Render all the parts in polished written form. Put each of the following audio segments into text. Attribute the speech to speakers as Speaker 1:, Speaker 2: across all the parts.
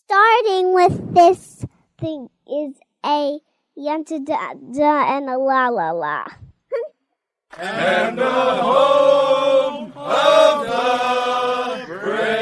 Speaker 1: Starting with this thing is a yanta da da and a la la la.
Speaker 2: And the home of the brave.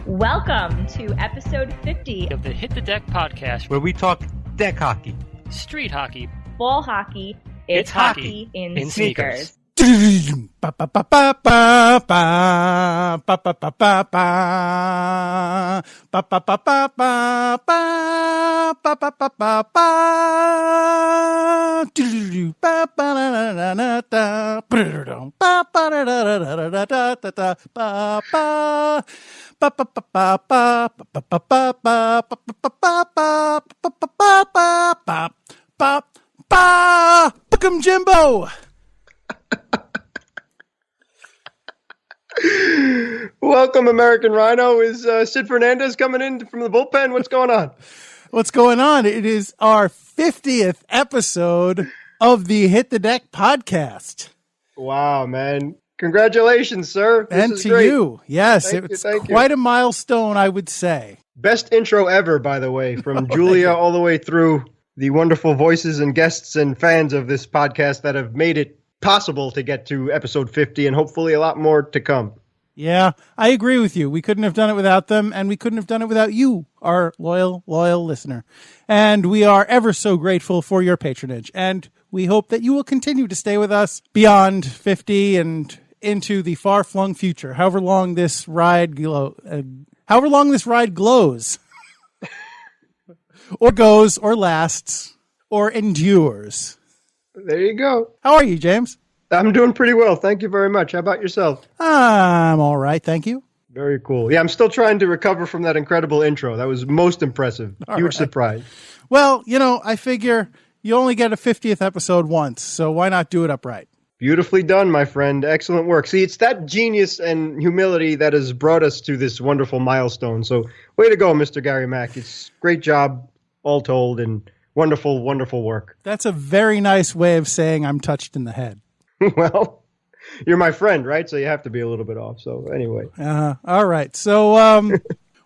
Speaker 3: Welcome to episode 50
Speaker 4: of the Hit the Deck podcast,
Speaker 5: where we talk deck hockey,
Speaker 4: street hockey,
Speaker 3: ball hockey. It's hockey in sneakers.
Speaker 5: Welcome, Jimbo.
Speaker 6: Welcome, American Rhino. Is Sid Fernandez coming in from the bullpen? What's going on?
Speaker 5: What's going on? It is our 50th episode of the Hit the Deck podcast.
Speaker 6: Wow, man. Congratulations, sir.
Speaker 5: And
Speaker 6: is
Speaker 5: to
Speaker 6: great.
Speaker 5: you. Yes, it's quite a milestone, I would say.
Speaker 6: Best intro ever, by the way, from Julia all the way through the wonderful voices and guests and fans of this podcast that have made it possible to get to episode 50 and hopefully a lot more to come.
Speaker 5: Yeah, I agree with you. We couldn't have done it without them, and we couldn't have done it without you, our loyal listener. And we are ever so grateful for your patronage, and we hope that you will continue to stay with us beyond 50 and into the far-flung future, however long this ride glows, or goes, or lasts, or endures.
Speaker 6: There you go.
Speaker 5: How are you, James?
Speaker 6: I'm doing pretty well. Thank you very much. How about yourself?
Speaker 5: I'm all right. Thank you.
Speaker 6: Very cool. Yeah, I'm still trying to recover from that incredible intro. That was most impressive. Huge surprise.
Speaker 5: Well, I figure you only get a 50th episode once, so why not do it upright?
Speaker 6: Beautifully done, my friend. Excellent work. See, it's that genius and humility that has brought us to this wonderful milestone. So way to go, Mr. Gary Mack. It's great job, all told, and wonderful, wonderful work.
Speaker 5: That's a very nice way of saying I'm touched in the head.
Speaker 6: Well, you're my friend, right? So you have to be a little bit off. So anyway.
Speaker 5: All right. So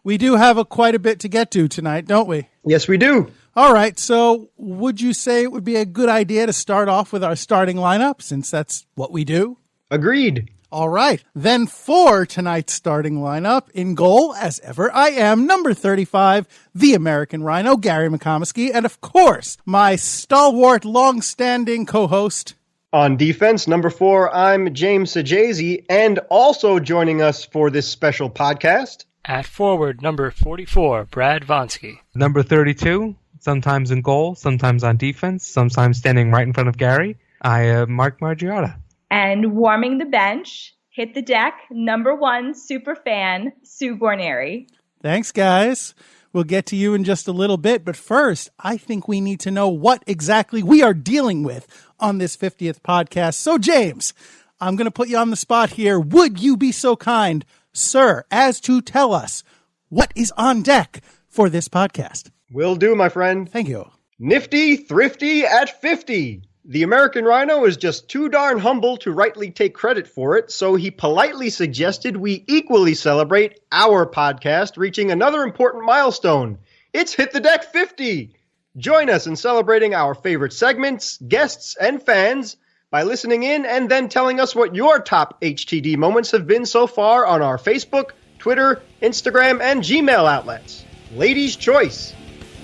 Speaker 5: we do have quite a bit to get to tonight, don't we?
Speaker 6: Yes, we do.
Speaker 5: All right. So would you say it would be a good idea to start off with our starting lineup, since that's what we do?
Speaker 6: Agreed.
Speaker 5: All right. Then for tonight's starting lineup, in goal, as ever, I am number 35, the American Rhino, Gary McComiskey, and of course, my stalwart, long-standing co-host.
Speaker 6: On defense, number 4, I'm James Sajazi, and also joining us for this special podcast.
Speaker 4: At forward, number 44, Brad Vonsky.
Speaker 5: Number 32, sometimes in goal, sometimes on defense, sometimes standing right in front of Gary, I am Mark Margiotta.
Speaker 3: And warming the bench, Hit the Deck, number 1 super fan, Sue Guarneri.
Speaker 5: Thanks, guys. We'll get to you in just a little bit, but first, I think we need to know what exactly we are dealing with on this 50th podcast. So, James, I'm going to put you on the spot here. Would you be so kind, sir, as to tell us what is on deck for this podcast?
Speaker 6: Will do, my friend.
Speaker 5: Thank you.
Speaker 6: Nifty, thrifty at 50. The American Rhino is just too darn humble to rightly take credit for it, so he politely suggested we equally celebrate our podcast reaching another important milestone. It's Hit the Deck 50! Join us in celebrating our favorite segments, guests, and fans by listening in and then telling us what your top HTD moments have been so far on our Facebook, Twitter, Instagram, and Gmail outlets. Ladies' choice.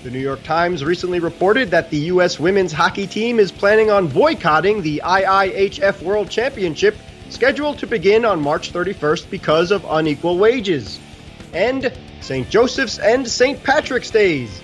Speaker 6: The New York Times recently reported that the U.S. women's hockey team is planning on boycotting the IIHF World Championship, scheduled to begin on March 31st because of unequal wages. And St. Joseph's and St. Patrick's Days.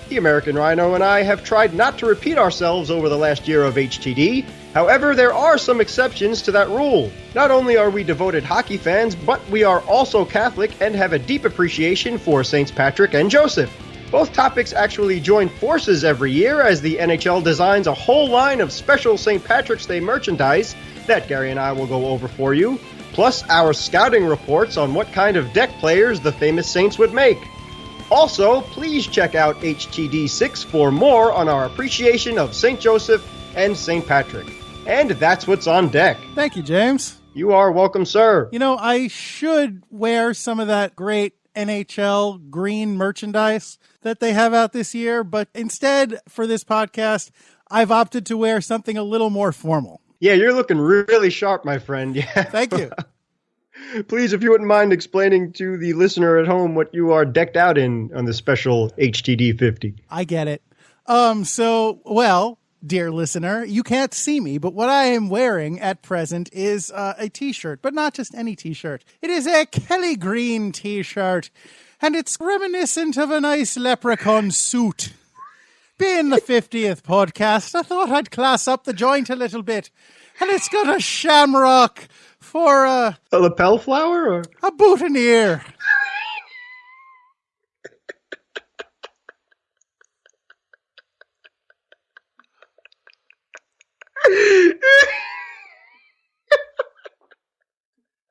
Speaker 6: The American Rhino and I have tried not to repeat ourselves over the last year of HTD. However, there are some exceptions to that rule. Not only are we devoted hockey fans, but we are also Catholic and have a deep appreciation for Saints Patrick and Joseph. Both topics actually join forces every year as the NHL designs a whole line of special St. Patrick's Day merchandise that Gary and I will go over for you, plus our scouting reports on what kind of deck players the famous Saints would make. Also, please check out HTD6 for more on our appreciation of St. Joseph and St. Patrick. And that's what's on deck.
Speaker 5: Thank you, James.
Speaker 6: You are welcome, sir.
Speaker 5: You know, I should wear some of that great NHL green merchandise that they have out this year, but instead, for this podcast, I've opted to wear something a little more formal.
Speaker 6: Yeah, you're looking really sharp, my friend. Yeah.
Speaker 5: Thank you.
Speaker 6: Please, if you wouldn't mind explaining to the listener at home what you are decked out in on the special HTD 50.
Speaker 5: I get it. Well, dear listener, you can't see me, but what I am wearing at present is a T-shirt, but not just any T-shirt. It is a Kelly Green T-shirt, and it's reminiscent of a nice leprechaun suit. Being the 50th podcast, I thought I'd class up the joint a little bit, and it's got a shamrock for
Speaker 6: a lapel flower or
Speaker 5: a boutonniere.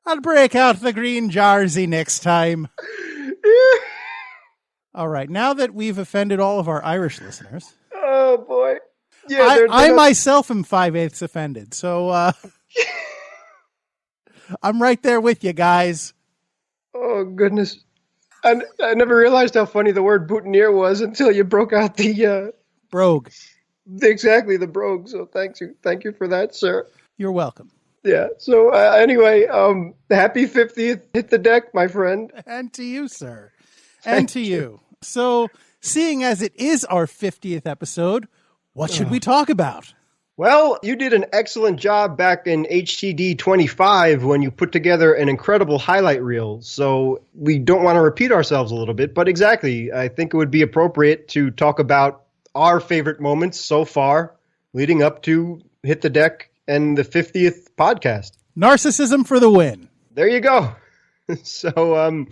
Speaker 5: I'll break out the green jersey next time. All right, now that we've offended all of our Irish listeners.
Speaker 6: Oh, boy. Yeah,
Speaker 5: I myself am 5/8 offended, so I'm right there with you guys.
Speaker 6: Oh, goodness. I never realized how funny the word boutonniere was until you broke out the...
Speaker 5: brogue.
Speaker 6: Exactly, the brogue. So thank you for that, sir.
Speaker 5: You're welcome.
Speaker 6: Yeah, so anyway, happy 50th Hit the Deck, my friend.
Speaker 5: And to you, sir. And to you. So, seeing as it is our 50th episode, what should we talk about?
Speaker 6: Well, you did an excellent job back in HTD 25 when you put together an incredible highlight reel. So we don't want to repeat ourselves a little bit, but exactly, I think it would be appropriate to talk about our favorite moments so far leading up to Hit the Deck and the 50th podcast.
Speaker 5: Narcissism for the win.
Speaker 6: There you go. So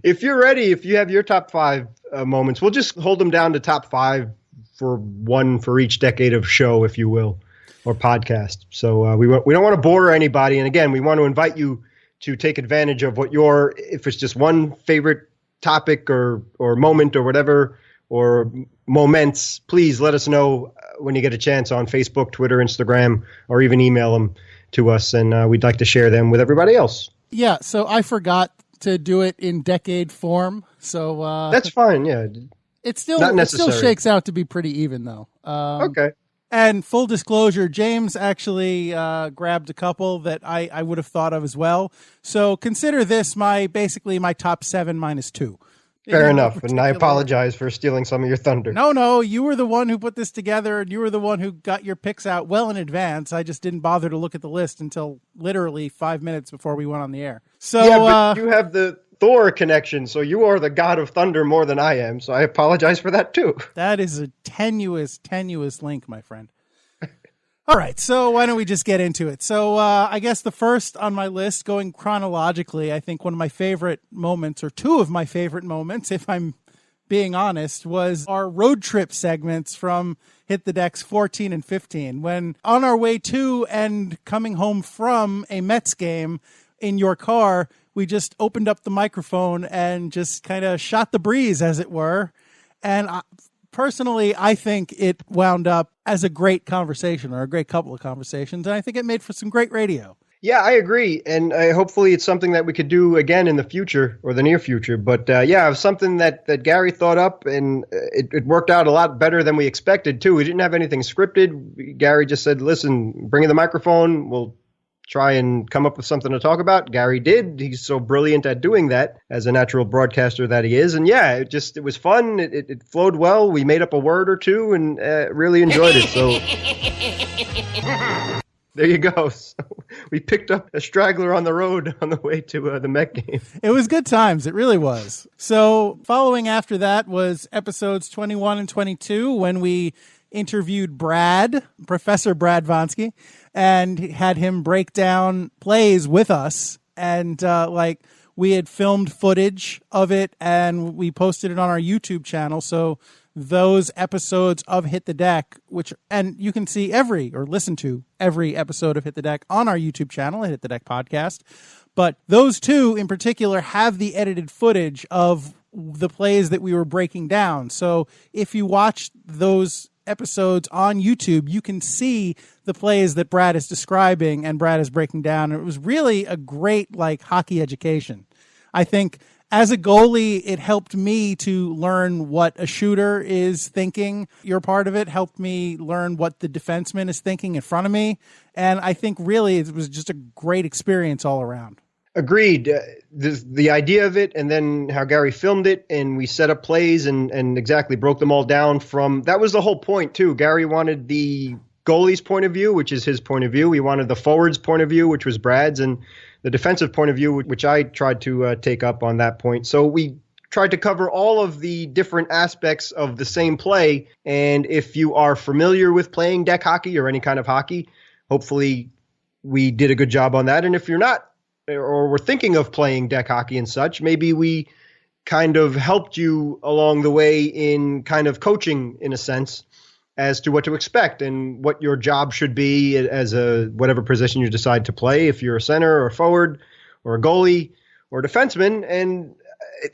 Speaker 6: if you're ready, if you have your top 5 moments, we'll just hold them down to top 5 for one for each decade of show, if you will, or podcast. So we don't want to bore anybody. And again, we want to invite you to take advantage of what if it's just one favorite topic or moment or whatever, or moments, please let us know when you get a chance on Facebook, Twitter, Instagram, or even email them to us. And we'd like to share them with everybody else.
Speaker 5: Yeah. So I forgot to do it in decade form. So
Speaker 6: that's fine. Yeah.
Speaker 5: It still shakes out to be pretty even, though.
Speaker 6: Okay.
Speaker 5: And full disclosure, James actually grabbed a couple that I would have thought of as well. So consider this basically my top 7 minus 2.
Speaker 6: Fair enough. And I apologize for stealing some of your thunder.
Speaker 5: No, you were the one who put this together, and you were the one who got your picks out well in advance. I just didn't bother to look at the list until literally 5 minutes before we went on the air. So
Speaker 6: yeah, but you have the Thor connection, so you are the god of thunder more than I am, so I apologize for that too.
Speaker 5: That is a tenuous link, my friend. All right, so why don't we just get into it? So I guess the first on my list, going chronologically, I think one of my favorite moments, or 2 of my favorite moments, if I'm being honest, was our road trip segments from Hit the Decks 14 and 15. When on our way to and coming home from a Mets game in your car, we just opened up the microphone and just kind of shot the breeze, as it were. And personally, I think it wound up as a great conversation, or a great couple of conversations. And I think it made for some great radio.
Speaker 6: Yeah, I agree. And hopefully it's something that we could do again in the future, or the near future. But it was something that Gary thought up, and it worked out a lot better than we expected, too. We didn't have anything scripted. Gary just said, listen, bring in the microphone. We'll try and come up with something to talk about. Gary did. He's so brilliant at doing that as a natural broadcaster that he is. And yeah, it was fun. It flowed well. We made up a word or two and really enjoyed it. So there you go. So we picked up a straggler on the road on the way to the Met game.
Speaker 5: It was good times. It really was. So following after that was episodes 21 and 22, when we interviewed Professor Brad Vonsky, and had him break down plays with us. And we had filmed footage of it and we posted it on our YouTube channel. So those episodes of Hit the Deck, and you can see listen to every episode of Hit the Deck on our YouTube channel, Hit the Deck Podcast. But those two in particular have the edited footage of the plays that we were breaking down. So if you watch those episodes on YouTube, you can see the plays that Brad is describing and Brad is breaking down. And it was really a great hockey education. I think as a goalie, it helped me to learn what a shooter is thinking. Your part of it helped me learn what the defenseman is thinking in front of me. And I think really it was just a great experience all around.
Speaker 6: Agreed. The idea of it, and then how Gary filmed it, and we set up plays and exactly broke them all down that was the whole point too. Gary wanted the goalie's point of view, which is his point of view. He wanted the forward's point of view, which was Brad's, and the defensive point of view, which I tried to take up on that point. So we tried to cover all of the different aspects of the same play. And if you are familiar with playing deck hockey or any kind of hockey, hopefully we did a good job on that. And if you're not, or we're thinking of playing deck hockey and such, maybe we kind of helped you along the way in kind of coaching, in a sense, as to what to expect and what your job should be as whatever position you decide to play, if you're a center or a forward or a goalie or a defenseman. And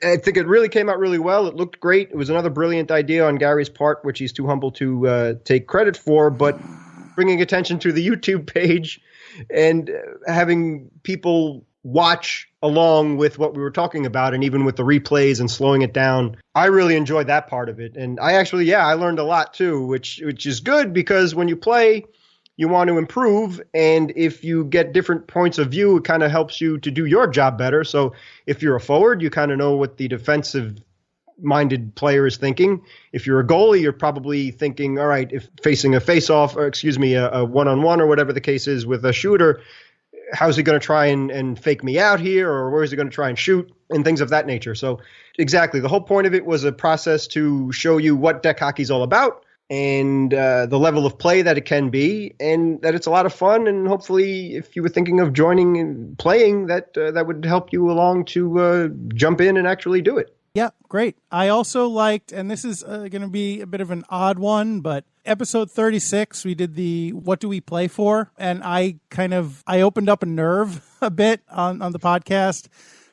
Speaker 6: I think it really came out really well. It looked great. It was another brilliant idea on Gary's part, which he's too humble to take credit for, but bringing attention to the YouTube page and having people watch along with what we were talking about, and even with the replays and slowing it down, I really enjoyed that part of it. And I actually, I learned a lot too, which is good, because when you play, you want to improve. And if you get different points of view, it kind of helps you to do your job better. So if you're a forward, you kind of know what the defensive minded player is thinking. If you're a goalie, you're probably thinking, all right, if facing a face-off, or a one-on-one or whatever the case is with a shooter, how's he going to try and fake me out here, or where is he going to try and shoot, and things of that nature. So exactly, the whole point of it was a process to show you what deck hockey is all about, and the level of play that it can be, and that it's a lot of fun. And hopefully, if you were thinking of joining and playing, that would help you along to jump in and actually do it.
Speaker 5: Yeah, great. I also liked, and this is going to be a bit of an odd one, but episode 36, we did the What Do We Play For? And I opened up a nerve a bit on the podcast,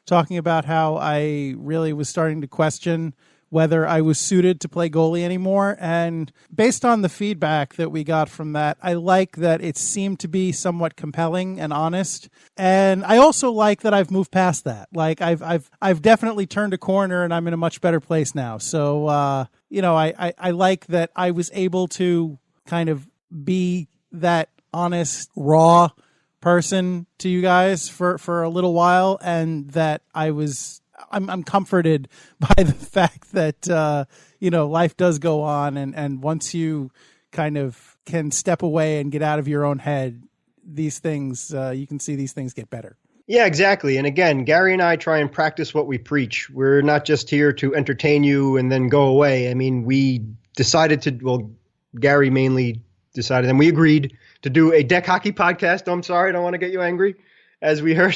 Speaker 5: talking about how I really was starting to question whether I was suited to play goalie anymore. And based on the feedback that we got from that, I like that it seemed to be somewhat compelling and honest. And I also like that I've moved past that. Like I've definitely turned a corner and I'm in a much better place now. So, I like that I was able to kind of be that honest, raw person to you guys for a little while, and that I'm comforted by the fact that life does go on, and once you kind of can step away and get out of your own head, these things you can see these things get better.
Speaker 6: Yeah, exactly. And again, Gary and I try and practice what we preach. We're not just here to entertain you and then go away. I mean, we decided Gary mainly decided, and we agreed to do a deck hockey podcast. I'm sorry, I don't want to get you angry. As we heard,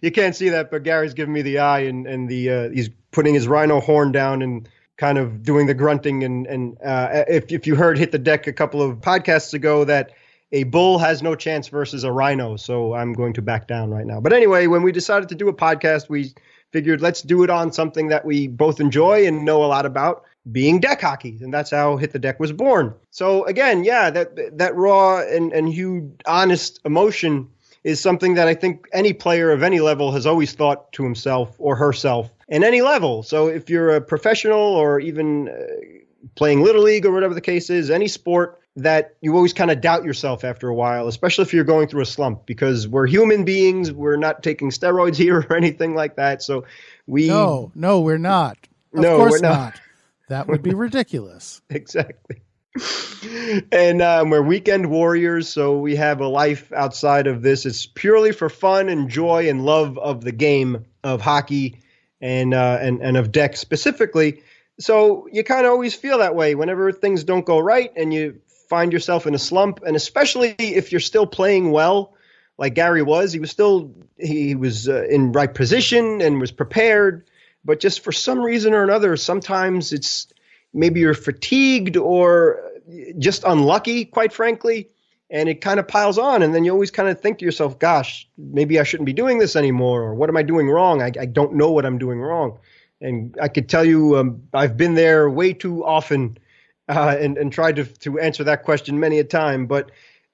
Speaker 6: you can't see that, but Gary's giving me the eye, and he's putting his rhino horn down and kind of doing the grunting. And if you heard Hit the Deck a couple of podcasts ago, that a bull has no chance versus a rhino, so I'm going to back down right now. But anyway, when we decided to do a podcast, we figured let's do it on something that we both enjoy and know a lot about, being deck hockey. And that's how Hit the Deck was born. So again, that raw and huge, honest emotion is something that I think any player of any level has always thought to himself or herself, in any level. So if you're a professional or even playing Little League or whatever the case is, any sport, that you always kind of doubt yourself after a while, especially if you're going through a slump, because we're human beings. We're not taking steroids here or anything like that. So
Speaker 5: No, we're not. Of course not. That would be ridiculous.
Speaker 6: Exactly. And we're weekend warriors, so we have a life outside of this. It's purely for fun and joy and love of the game of hockey and of deck specifically. So you kind of always feel that way whenever things don't go right and you find yourself in a slump, and especially if you're still playing well, like Gary was. He was in right position and was prepared, but just for some reason or another, sometimes it's maybe you're fatigued or just unlucky, quite frankly, and it kind of piles on, and then you always kind of think to yourself, gosh, maybe I shouldn't be doing this anymore, or what am I doing wrong? I don't know what I'm doing wrong. And I could tell you I've been there way too often and tried to answer that question many a time. But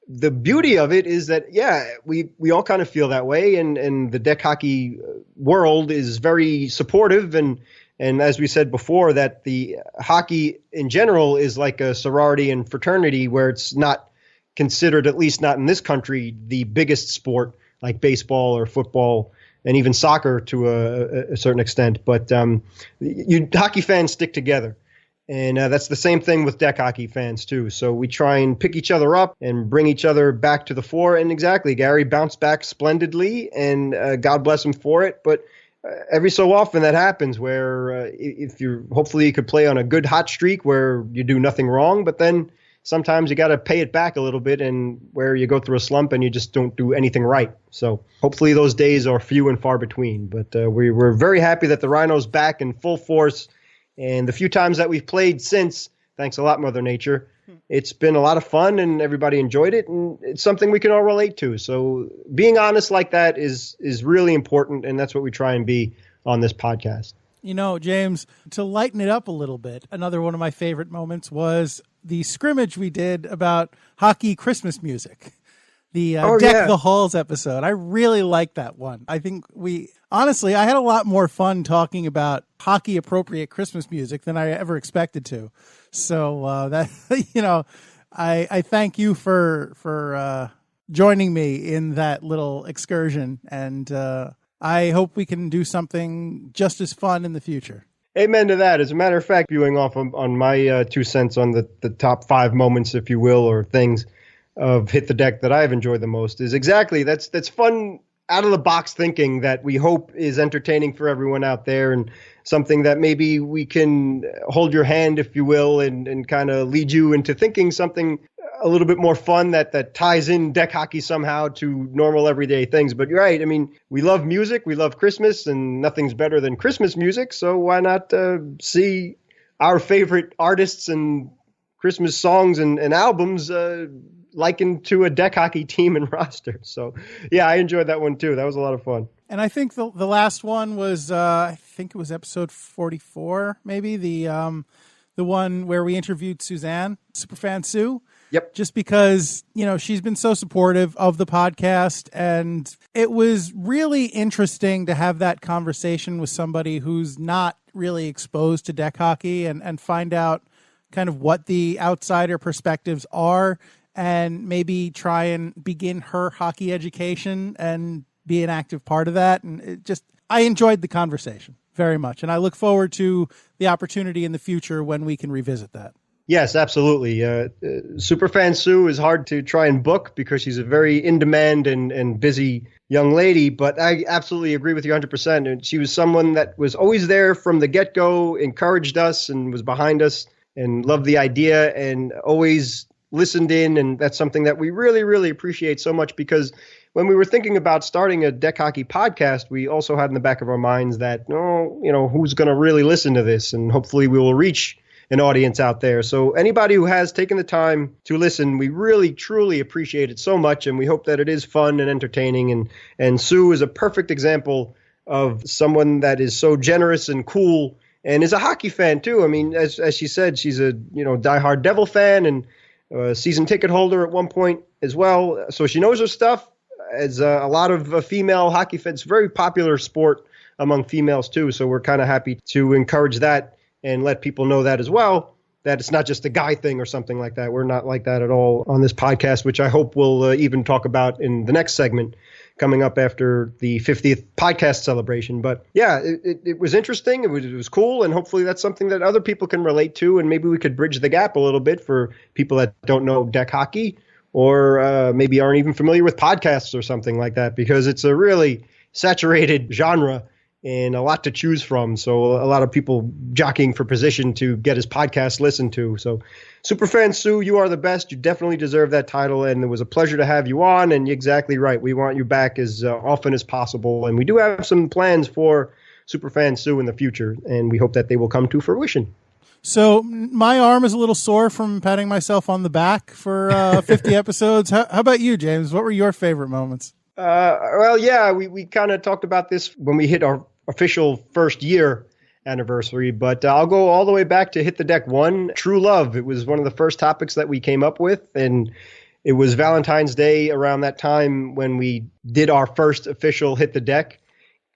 Speaker 6: the beauty of it is that, yeah, we all kind of feel that way. And the deck hockey world is very supportive. And as we said before, that the hockey in general is like a sorority and fraternity where it's not considered, at least not in this country, the biggest sport like baseball or football and even soccer to a certain extent. But hockey fans stick together. And that's the same thing with deck hockey fans, too. So we try and pick each other up and bring each other back to the fore. And exactly, Gary bounced back splendidly, and God bless him for it. But every so often that happens where hopefully you could play on a good hot streak where you do nothing wrong, but then sometimes you got to pay it back a little bit, and where you go through a slump and you just don't do anything right. So hopefully those days are few and far between. But we're very happy that the Rhino's back in full force. And the few times that we've played since, thanks a lot, Mother Nature, it's been a lot of fun and everybody enjoyed it. And it's something we can all relate to. So being honest like that is really important. And that's what we try and be on this podcast.
Speaker 5: You know, James, to lighten it up a little bit, another one of my favorite moments was the scrimmage we did about hockey Christmas music. The Deck the Halls episode. I really liked that one. I think honestly, I had a lot more fun talking about hockey appropriate Christmas music than I ever expected to. So I thank you for joining me in that little excursion, and I hope we can do something just as fun in the future.
Speaker 6: Amen to that. As a matter of fact, viewing off on my 2 cents on the top 5 moments, if you will, or things of Hit the Deck that I've enjoyed the most is exactly that's fun, out of the box thinking that we hope is entertaining for everyone out there, and something that maybe we can hold your hand, if you will, and kind of lead you into thinking something a little bit more fun that ties in deck hockey somehow to normal everyday things. But you're right. I mean, we love music, we love Christmas, and nothing's better than Christmas music. So why not see our favorite artists and Christmas songs and albums likened to a deck hockey team and roster. So, yeah, I enjoyed that one too. That was a lot of fun.
Speaker 5: And I think the last one was, I think it was episode 44, maybe, the one where we interviewed Suzanne, Superfan Sue.
Speaker 6: Yep.
Speaker 5: Just because, she's been so supportive of the podcast, and it was really interesting to have that conversation with somebody who's not really exposed to deck hockey and find out kind of what the outsider perspectives are, and maybe try and begin her hockey education and be an active part of that. And I enjoyed the conversation very much. And I look forward to the opportunity in the future when we can revisit that.
Speaker 6: Yes, absolutely. Superfan Sue is hard to try and book because she's a very in-demand and busy young lady, but I absolutely agree with you 100%. And she was someone that was always there from the get-go, encouraged us and was behind us and loved the idea and always listened in. And that's something that we really, really appreciate so much, because when we were thinking about starting a deck hockey podcast, we also had in the back of our minds that, who's going to really listen to this? And hopefully we will reach an audience out there. So anybody who has taken the time to listen, we really, truly appreciate it so much. And we hope that it is fun and entertaining. And Sue is a perfect example of someone that is so generous and cool and is a hockey fan too. I mean, as she said, she's a, diehard Devil fan and a season ticket holder at one point as well. So she knows her stuff. As a lot of female hockey fans, very popular sport among females too. So we're kind of happy to encourage that and let people know that as well, that it's not just a guy thing or something like that. We're not like that at all on this podcast, which I hope we'll even talk about in the next segment coming up after the 50th podcast celebration. But yeah, it was interesting. It was cool. And hopefully that's something that other people can relate to. And maybe we could bridge the gap a little bit for people that don't know deck hockey or maybe aren't even familiar with podcasts or something like that, because it's a really saturated genre and a lot to choose from. So a lot of people jockeying for position to get his podcast listened to. So Superfan Sue, you are the best. You definitely deserve that title, and it was a pleasure to have you on. And you're exactly right. We want you back as often as possible, and we do have some plans for Superfan Sue in the future, and we hope that they will come to fruition.
Speaker 5: So my arm is a little sore from patting myself on the back for 50 episodes. How about you, James? What were your favorite moments?
Speaker 6: Well, yeah, we kind of talked about this when we hit our official first year anniversary, but I'll go all the way back to Hit the Deck 1, True Love. It was one of the first topics that we came up with, and it was Valentine's Day around that time when we did our first official Hit the Deck,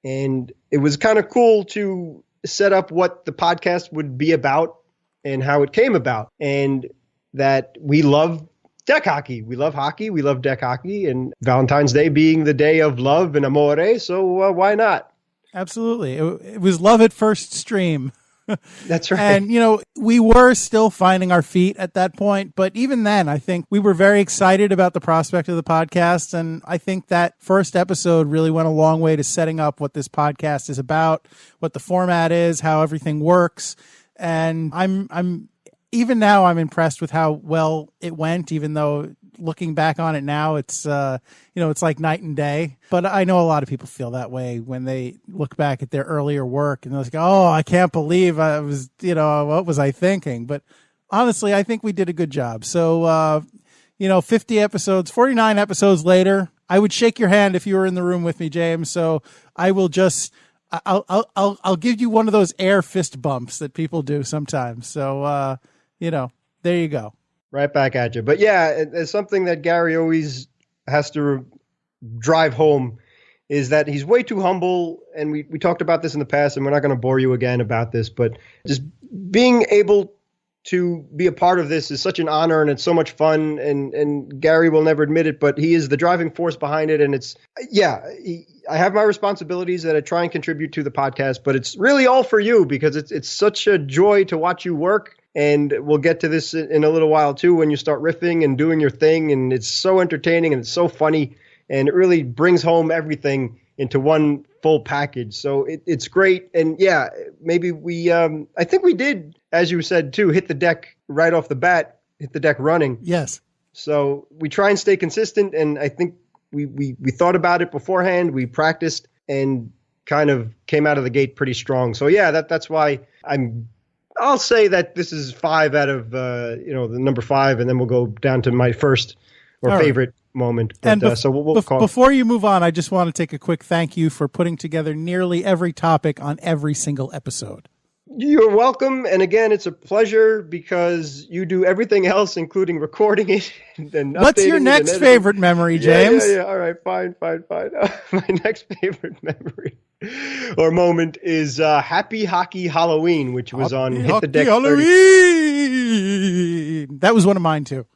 Speaker 6: and it was kind of cool to set up what the podcast would be about and how it came about, and that we love deck hockey. We love hockey. We love deck hockey, and Valentine's Day being the day of love and amore, so why not?
Speaker 5: Absolutely. It was love at first stream.
Speaker 6: That's right.
Speaker 5: And, we were still finding our feet at that point. But even then, I think we were very excited about the prospect of the podcast. And I think that first episode really went a long way to setting up what this podcast is about, what the format is, how everything works. And I'm even now I'm impressed with how well it went, even though looking back on it now, it's, it's like night and day. But I know a lot of people feel that way when they look back at their earlier work and they're like, oh, I can't believe I was, what was I thinking? But honestly, I think we did a good job. So, 50 episodes, 49 episodes later, I would shake your hand if you were in the room with me, James. So I will just, I'll give you one of those air fist bumps that people do sometimes. So, there you go.
Speaker 6: Right back at you. But yeah, it's something that Gary always has to drive home is that he's way too humble. And we talked about this in the past, and we're not going to bore you again about this, but just being able to be a part of this is such an honor, and it's so much fun. And Gary will never admit it, but he is the driving force behind it. And I have my responsibilities that I try and contribute to the podcast, but it's really all for you because it's such a joy to watch you work. And we'll get to this in a little while, too, when you start riffing and doing your thing. And it's so entertaining and it's so funny. And it really brings home everything into one full package. So it's great. And yeah, maybe I think we did, as you said, too, hit the deck right off the bat, hit the deck running.
Speaker 5: Yes.
Speaker 6: So we try and stay consistent. And I think we thought about it beforehand. We practiced and kind of came out of the gate pretty strong. So yeah, that's why I'll say that this is 5 out of, the number 5, and then we'll go down to my first or favorite moment. But,
Speaker 5: and
Speaker 6: so we'll call
Speaker 5: before you move on, I just want to take a quick thank you for putting together nearly every topic on every single episode.
Speaker 6: You're welcome. And again, it's a pleasure because you do everything else, including recording it. And
Speaker 5: what's your next favorite memory, James?
Speaker 6: Yeah. All right. Fine. My next favorite memory or moment is Happy Hockey Halloween, which was on Hit the Deck
Speaker 5: Halloween. That was one of mine, too.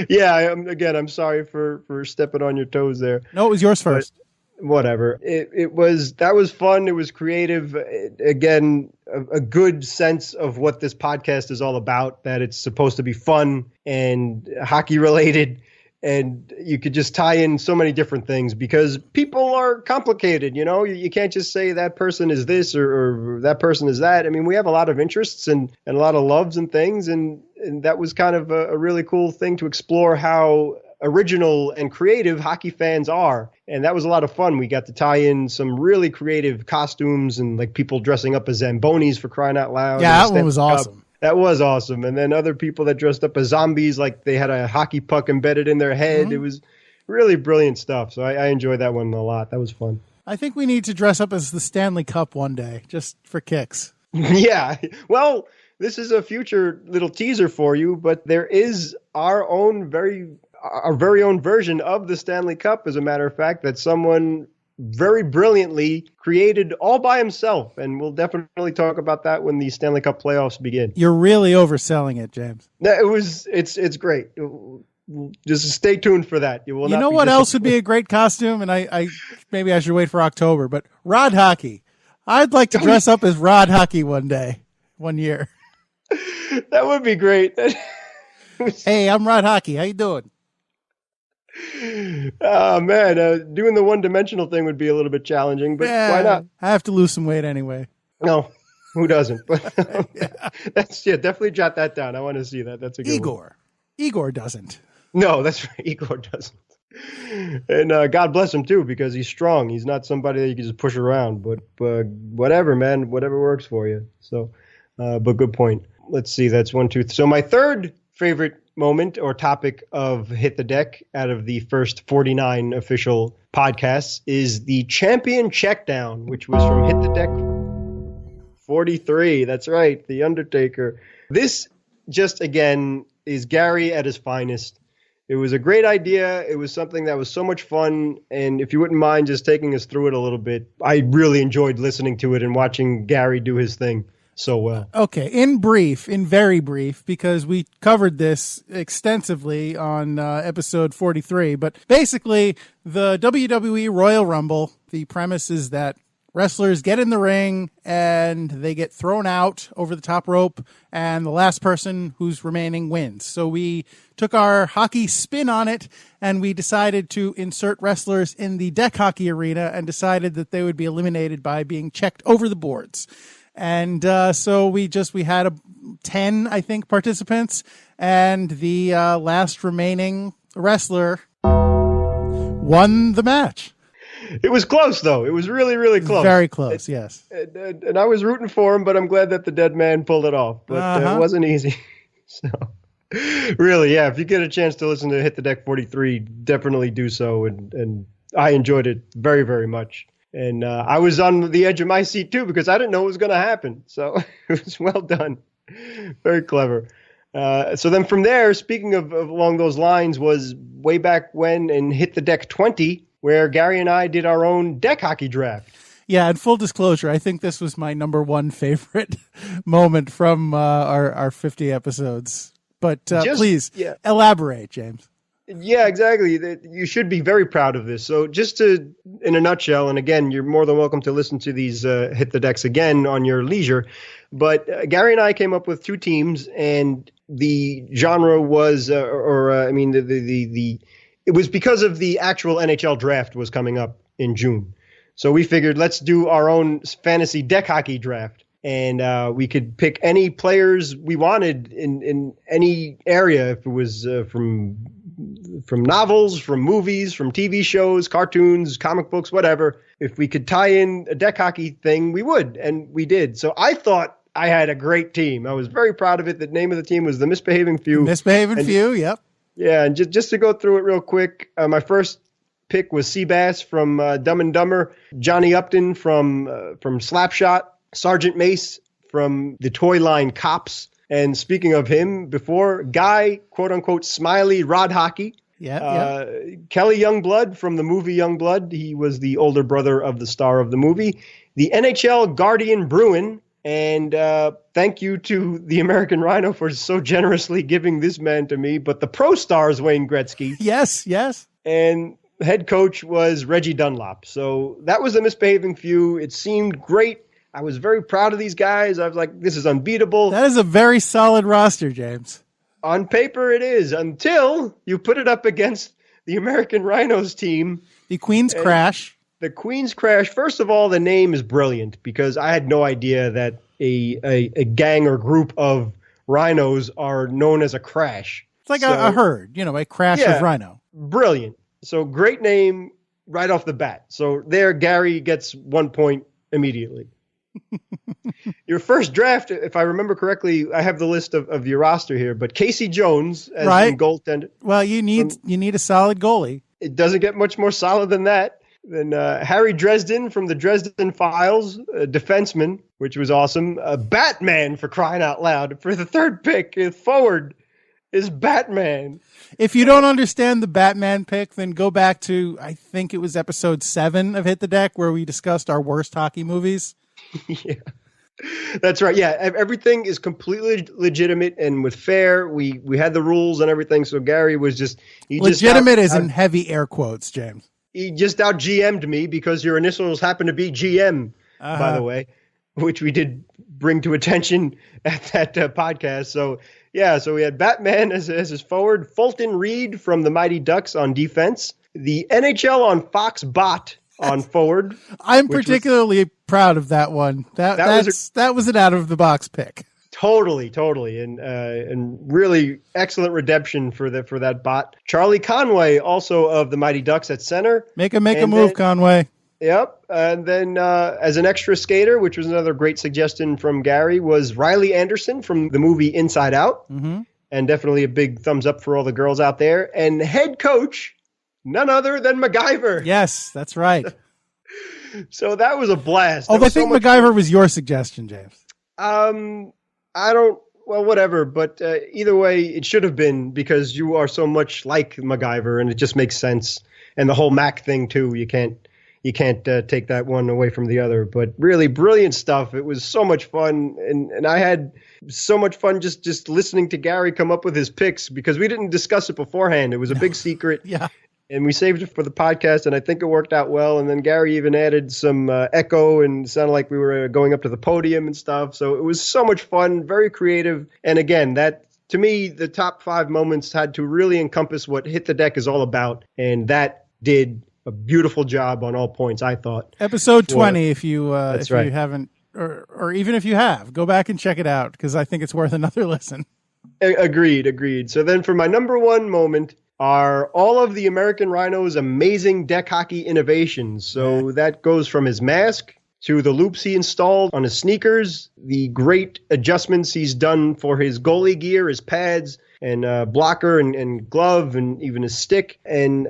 Speaker 6: Yeah. I'm sorry for stepping on your toes there.
Speaker 5: No, it was yours first.
Speaker 6: But whatever. That was fun. It was creative. Again, a good sense of what this podcast is all about, that it's supposed to be fun and hockey related. And you could just tie in so many different things because people are complicated. You can't just say that person is this or that person is that. I mean, we have a lot of interests and a lot of loves and things. And that was kind of a really cool thing to explore how original and creative hockey fans are. And that was a lot of fun. We got to tie in some really creative costumes and like people dressing up as Zambonis, for crying out loud.
Speaker 5: Yeah, that one was awesome.
Speaker 6: That was awesome. And then other people that dressed up as zombies, like they had a hockey puck embedded in their head. Mm-hmm. It was really brilliant stuff. So I enjoyed that one a lot. That was fun.
Speaker 5: I think we need to dress up as the Stanley Cup one day, just for kicks.
Speaker 6: Yeah. Well, this is a future little teaser for you, but there is our very own version of the Stanley Cup, as a matter of fact, that someone very brilliantly created all by himself. And we'll definitely talk about that when the Stanley Cup playoffs begin.
Speaker 5: You're really overselling it, James.
Speaker 6: It's great. Just stay tuned for that. You
Speaker 5: know what else would be a great costume? And I maybe I should wait for October, but Rod Hockey. I'd like to dress up as Rod Hockey one year.
Speaker 6: That would be great.
Speaker 5: Hey, I'm Rod Hockey. How you doing?
Speaker 6: Oh, man. Doing the one-dimensional thing would be a little bit challenging, but why not?
Speaker 5: I have to lose some weight anyway.
Speaker 6: No, who doesn't? But definitely jot that down. I want to see that. That's a good one.
Speaker 5: Igor doesn't.
Speaker 6: No, that's right. Igor doesn't. And God bless him, too, because he's strong. He's not somebody that you can just push around. But whatever, man. Whatever works for you. So, but good point. Let's see. That's 1, 2. So my third favorite moment or topic of Hit the Deck out of the first 49 official podcasts is the champion checkdown, which was from Hit the Deck 43. That's right. The Undertaker. This just, again, is Gary at his finest. It was a great idea. It was something that was so much fun. And if you wouldn't mind just taking us through it a little bit, I really enjoyed listening to it and watching Gary do his thing so well.
Speaker 5: Okay. In very brief, because we covered this extensively on episode 43. But basically, the WWE Royal Rumble, the premise is that wrestlers get in the ring and they get thrown out over the top rope, and the last person who's remaining wins. So we took our hockey spin on it, and we decided to insert wrestlers in the deck hockey arena and decided that they would be eliminated by being checked over the boards. And so we had 10, I think, participants, and the last remaining wrestler won the match.
Speaker 6: It was close, though. It was really, really close.
Speaker 5: Very close, yes.
Speaker 6: And I was rooting for him, but I'm glad that the dead man pulled it off. But it wasn't easy. So, really, yeah, if you get a chance to listen to Hit the Deck 43, definitely do so. And I enjoyed it very, very much. And I was on the edge of my seat, too, because I didn't know what was going to happen. So it was well done. Very clever. So then from there, speaking of along those lines, was way back when in Hit the Deck 20, where Gary and I did our own deck hockey draft.
Speaker 5: Yeah, and full disclosure, I think this was my number one favorite moment from our 50 episodes. But please elaborate, James.
Speaker 6: Yeah, exactly. You should be very proud of this. So just in a nutshell, and again, you're more than welcome to listen to these Hit the Decks again on your leisure. But Gary and I came up with two teams, and the genre was, it was because of the actual NHL draft was coming up in June. So we figured let's do our own fantasy deck hockey draft. And we could pick any players we wanted in any area, if it was from novels, from movies, from TV shows, cartoons, comic books, whatever. If we could tie in a deck hockey thing, we would. And we did. So I thought I had a great team. I was very proud of it. The name of the team was the Misbehaving Few.
Speaker 5: Yep.
Speaker 6: Yeah, and just to go through it real quick, my first pick was Seabass from Dumb and Dumber, Johnny Upton from Slapshot, Sergeant Mace from the toy line Cops. And speaking of him, before, Guy, quote-unquote, Smiley Rod Hockey.
Speaker 5: Yeah.
Speaker 6: Kelly Youngblood from the movie Youngblood. He was the older brother of the star of the movie. The NHL Guardian Bruin. And thank you to the American Rhino for so generously giving this man to me. But the Pro Stars, Wayne Gretzky.
Speaker 5: Yes.
Speaker 6: And head coach was Reggie Dunlop. So that was the Misbehaving Few. It seemed great. I was very proud of these guys. I was like, this is unbeatable.
Speaker 5: That is a very solid roster, James.
Speaker 6: On paper, it is, until you put it up against the American Rhinos team.
Speaker 5: The Queen's Crash.
Speaker 6: The Queen's Crash. First of all, the name is brilliant because I had no idea that a gang or group of rhinos are known as a crash.
Speaker 5: It's like a herd, a crash of rhino.
Speaker 6: Brilliant. So great name right off the bat. So there, Gary gets 1 point immediately. Your first draft, if I remember correctly, I have the list of your roster here, but Casey Jones as the goaltender.
Speaker 5: Well, you need a solid goalie.
Speaker 6: It doesn't get much more solid than that. Then Harry Dresden from the Dresden Files, a defenseman, which was awesome. Batman, for crying out loud. For the third pick, forward is Batman.
Speaker 5: If you don't understand the Batman pick, then go back to, I think it was episode 7 of Hit the Deck, where we discussed our worst hockey movies.
Speaker 6: Yeah, that's right. Yeah, everything is completely legitimate and with fair. We had the rules and everything. So Gary was
Speaker 5: legitimate is in heavy air quotes, James.
Speaker 6: He just out GM'd me because your initials happen to be GM, by the way, which we did bring to attention at that podcast. So Yeah, so we had Batman as his forward, Fulton Reed from the Mighty Ducks on defense, the NHL on Fox bot on forward.
Speaker 5: I'm particularly proud of that one. That was an out of the box pick.
Speaker 6: Totally, and really excellent redemption for that bot. Charlie Conway, also of the Mighty Ducks at center.
Speaker 5: Make a move, Conway.
Speaker 6: Yep, and then as an extra skater, which was another great suggestion from Gary, was Riley Anderson from the movie Inside Out, and definitely a big thumbs up for all the girls out there. And head coach, none other than MacGyver.
Speaker 5: Yes, that's right.
Speaker 6: So that was a blast.
Speaker 5: I think MacGyver was your suggestion, James.
Speaker 6: Whatever, but either way, it should have been, because you are so much like MacGyver, and it just makes sense. And the whole Mac thing too, you can't take that one away from the other. But really brilliant stuff. It was so much fun, and I had so much fun just listening to Gary come up with his picks, because we didn't discuss it beforehand. It was a big secret.
Speaker 5: Yeah.
Speaker 6: And we saved it for the podcast, and I think it worked out well. And then Gary even added some echo, and it sounded like we were going up to the podium and stuff. So it was so much fun, very creative. And again, that, to me, the top 5 moments had to really encompass what Hit the Deck is all about. And that did a beautiful job on all points, I thought.
Speaker 5: Episode 20, if you
Speaker 6: right.
Speaker 5: you haven't, or even if you have, go back and check it out, because I think it's worth another listen.
Speaker 6: Agreed. So then for my number 1 moment are all of the American Rhino's amazing deck hockey innovations. So that goes from his mask to the loops he installed on his sneakers, the great adjustments he's done for his goalie gear, his pads, and blocker and glove, and even his stick, and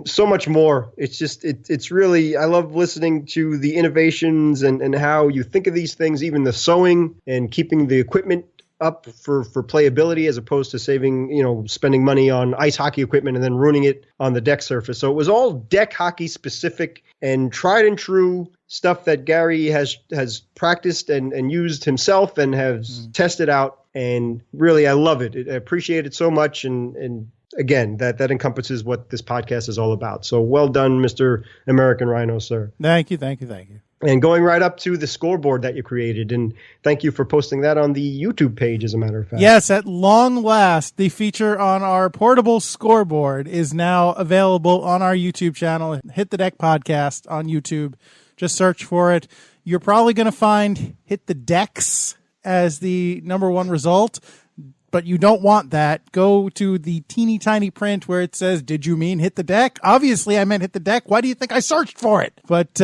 Speaker 6: so much more. It's just, it's really, I love listening to the innovations and how you think of these things, even the sewing and keeping the equipment up for playability, as opposed to spending money on ice hockey equipment and then ruining it on the deck surface. So it was all deck hockey specific and tried and true stuff that Gary has practiced and used himself and has tested out. And really, I love it. I appreciate it so much. And again, that encompasses what this podcast is all about. So well done, Mr. American Rhino, sir.
Speaker 5: Thank you.
Speaker 6: And going right up to the scoreboard that you created. And thank you for posting that on the YouTube page, as a matter of fact.
Speaker 5: Yes, at long last, the feature on our portable scoreboard is now available on our YouTube channel. Hit the Deck Podcast on YouTube. Just search for it. You're probably going to find Hit the Decks as the number 1 result, but you don't want that. Go to the teeny tiny print where it says, "Did you mean Hit the Deck?" Obviously, I meant Hit the Deck. Why do you think I searched for it? But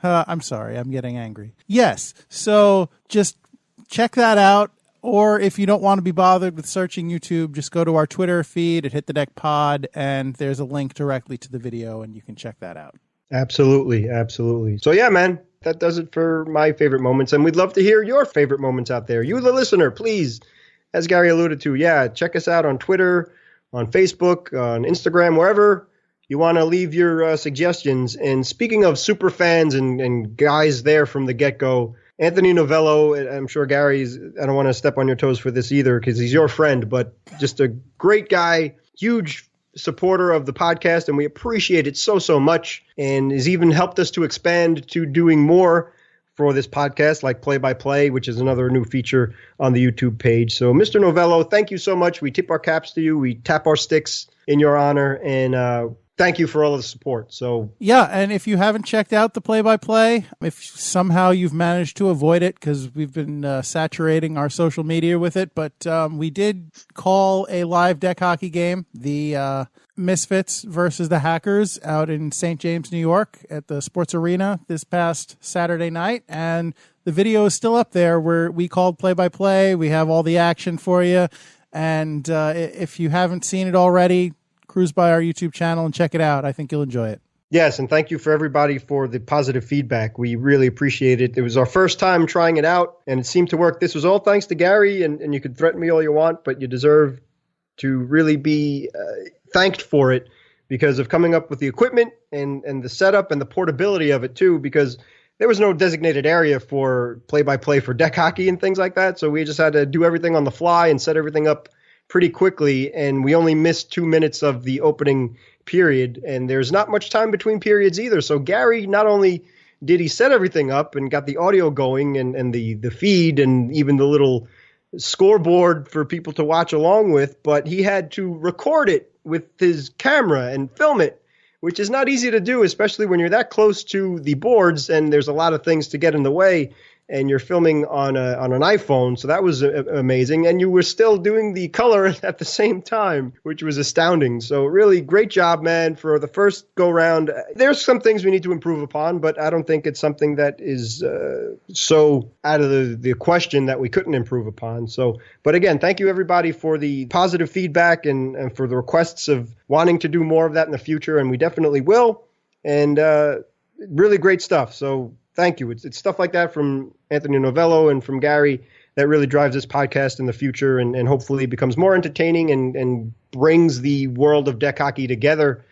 Speaker 5: I'm sorry. I'm getting angry. Yes. So just check that out. Or if you don't want to be bothered with searching YouTube, just go to our Twitter feed at Hit the Deck Pod, and there's a link directly to the video, and you can check that out.
Speaker 6: Absolutely. So yeah, man, that does it for my favorite moments. And we'd love to hear your favorite moments out there. You, the listener, please, as Gary alluded to, check us out on Twitter, on Facebook, on Instagram, wherever you want to leave your suggestions. And speaking of super fans and guys there from the get-go, Anthony Novello, I'm sure Gary's, I don't want to step on your toes for this either because he's your friend, but just a great guy, huge supporter of the podcast, and we appreciate it so much, and has even helped us to expand to doing more for this podcast, like play-by-play, which is another new feature on the YouTube page. So, Mr. Novello, thank you so much. We tip our caps to you. We tap our sticks in your honor, and thank you for all of the support. So
Speaker 5: yeah, and if you haven't checked out the play-by-play, if somehow you've managed to avoid it because we've been saturating our social media with it, but we did call a live deck hockey game, the Misfits versus the Hackers, out in St. James, New York at the Sports Arena this past Saturday night, and the video is still up there where we called play-by-play. We have all the action for you, and if you haven't seen it already, cruise by our YouTube channel and check it out. I think you'll enjoy it.
Speaker 6: Yes, and thank you for everybody for the positive feedback. We really appreciate it. It was our first time trying it out, and it seemed to work. This was all thanks to Gary, and you can threaten me all you want, but you deserve to really be thanked for it because of coming up with the equipment and the setup and the portability of it, too, because there was no designated area for play-by-play for deck hockey and things like that, so we just had to do everything on the fly and set everything up pretty quickly, and we only missed 2 minutes of the opening period, and there's not much time between periods either. So Gary, not only did he set everything up and got the audio going and the feed and even the little scoreboard for people to watch along with, but he had to record it with his camera and film it, which is not easy to do, especially when you're that close to the boards and there's a lot of things to get in the way. And you're filming on an iPhone, so that was amazing. And you were still doing the color at the same time, which was astounding. So really great job, man, for the first go-round. There's some things we need to improve upon, but I don't think it's something that is so out of the question that we couldn't improve upon. So, but again, thank you, everybody, for the positive feedback and for the requests of wanting to do more of that in the future, and we definitely will. And really great stuff. So thank you. It's stuff like that from Anthony Novello and from Gary that really drives this podcast in the future and hopefully becomes more entertaining and brings the world of deck hockey together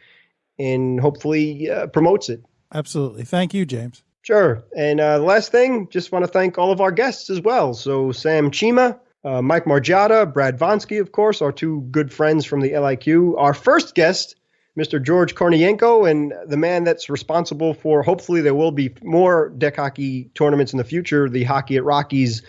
Speaker 6: and hopefully promotes it.
Speaker 5: Absolutely. Thank you, James.
Speaker 6: Sure. And the last thing, just want to thank all of our guests as well. So Sam Chima, Mike Margiotta, Brad Vonsky, of course, our two good friends from the LIQ. Our first guest, Mr. George Kornienko, and the man that's responsible for, hopefully there will be more deck hockey tournaments in the future, the Hockey at Rockies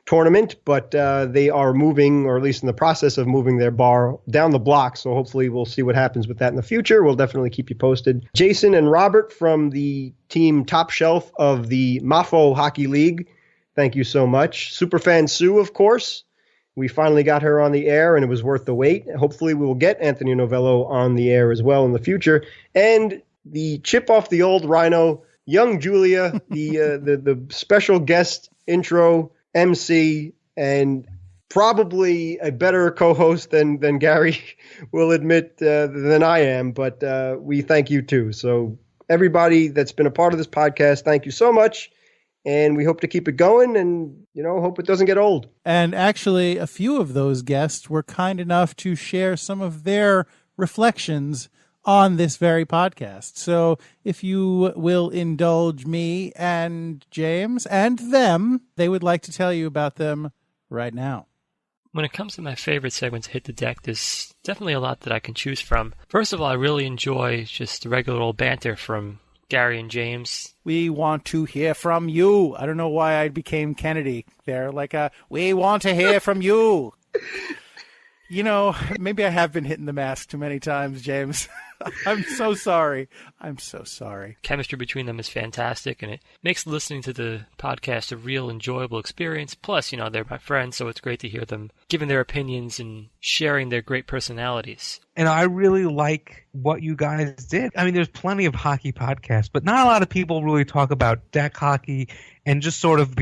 Speaker 6: tournament, but they are moving, or at least in the process of moving their bar down the block, so hopefully we'll see what happens with that in the future. We'll definitely keep you posted. Jason and Robert from the team Top Shelf of the MAFO Hockey League, thank you so much. Superfan Sue, of course. We finally got her on the air, and it was worth the wait. Hopefully we will get Anthony Novello on the air as well in the future. And the chip off the old rhino, young Julia, the special guest intro MC, and probably a better co-host than Gary will admit than I am. But we thank you, too. So everybody that's been a part of this podcast, thank you so much. And we hope to keep it going and, hope it doesn't get old. And
Speaker 5: actually, a few of those guests were kind enough to share some of their reflections on this very podcast. So if you will indulge me and James and them, they would like to tell you about them right now.
Speaker 4: When it comes to my favorite segments of Hit the Deck, there's definitely a lot that I can choose from. First of all, I really enjoy just the regular old banter from Gary and James.
Speaker 5: We want to hear from you. I don't know why I became Kennedy there. We want to hear from you. Maybe I have been hitting the mask too many times, James. I'm so sorry. I'm so sorry.
Speaker 4: Chemistry between them is fantastic, and it makes listening to the podcast a real enjoyable experience. Plus, they're my friends, so it's great to hear them giving their opinions and sharing their great personalities.
Speaker 2: And I really like what you guys did. I mean, there's plenty of hockey podcasts, but not a lot of people really talk about deck hockey and just sort of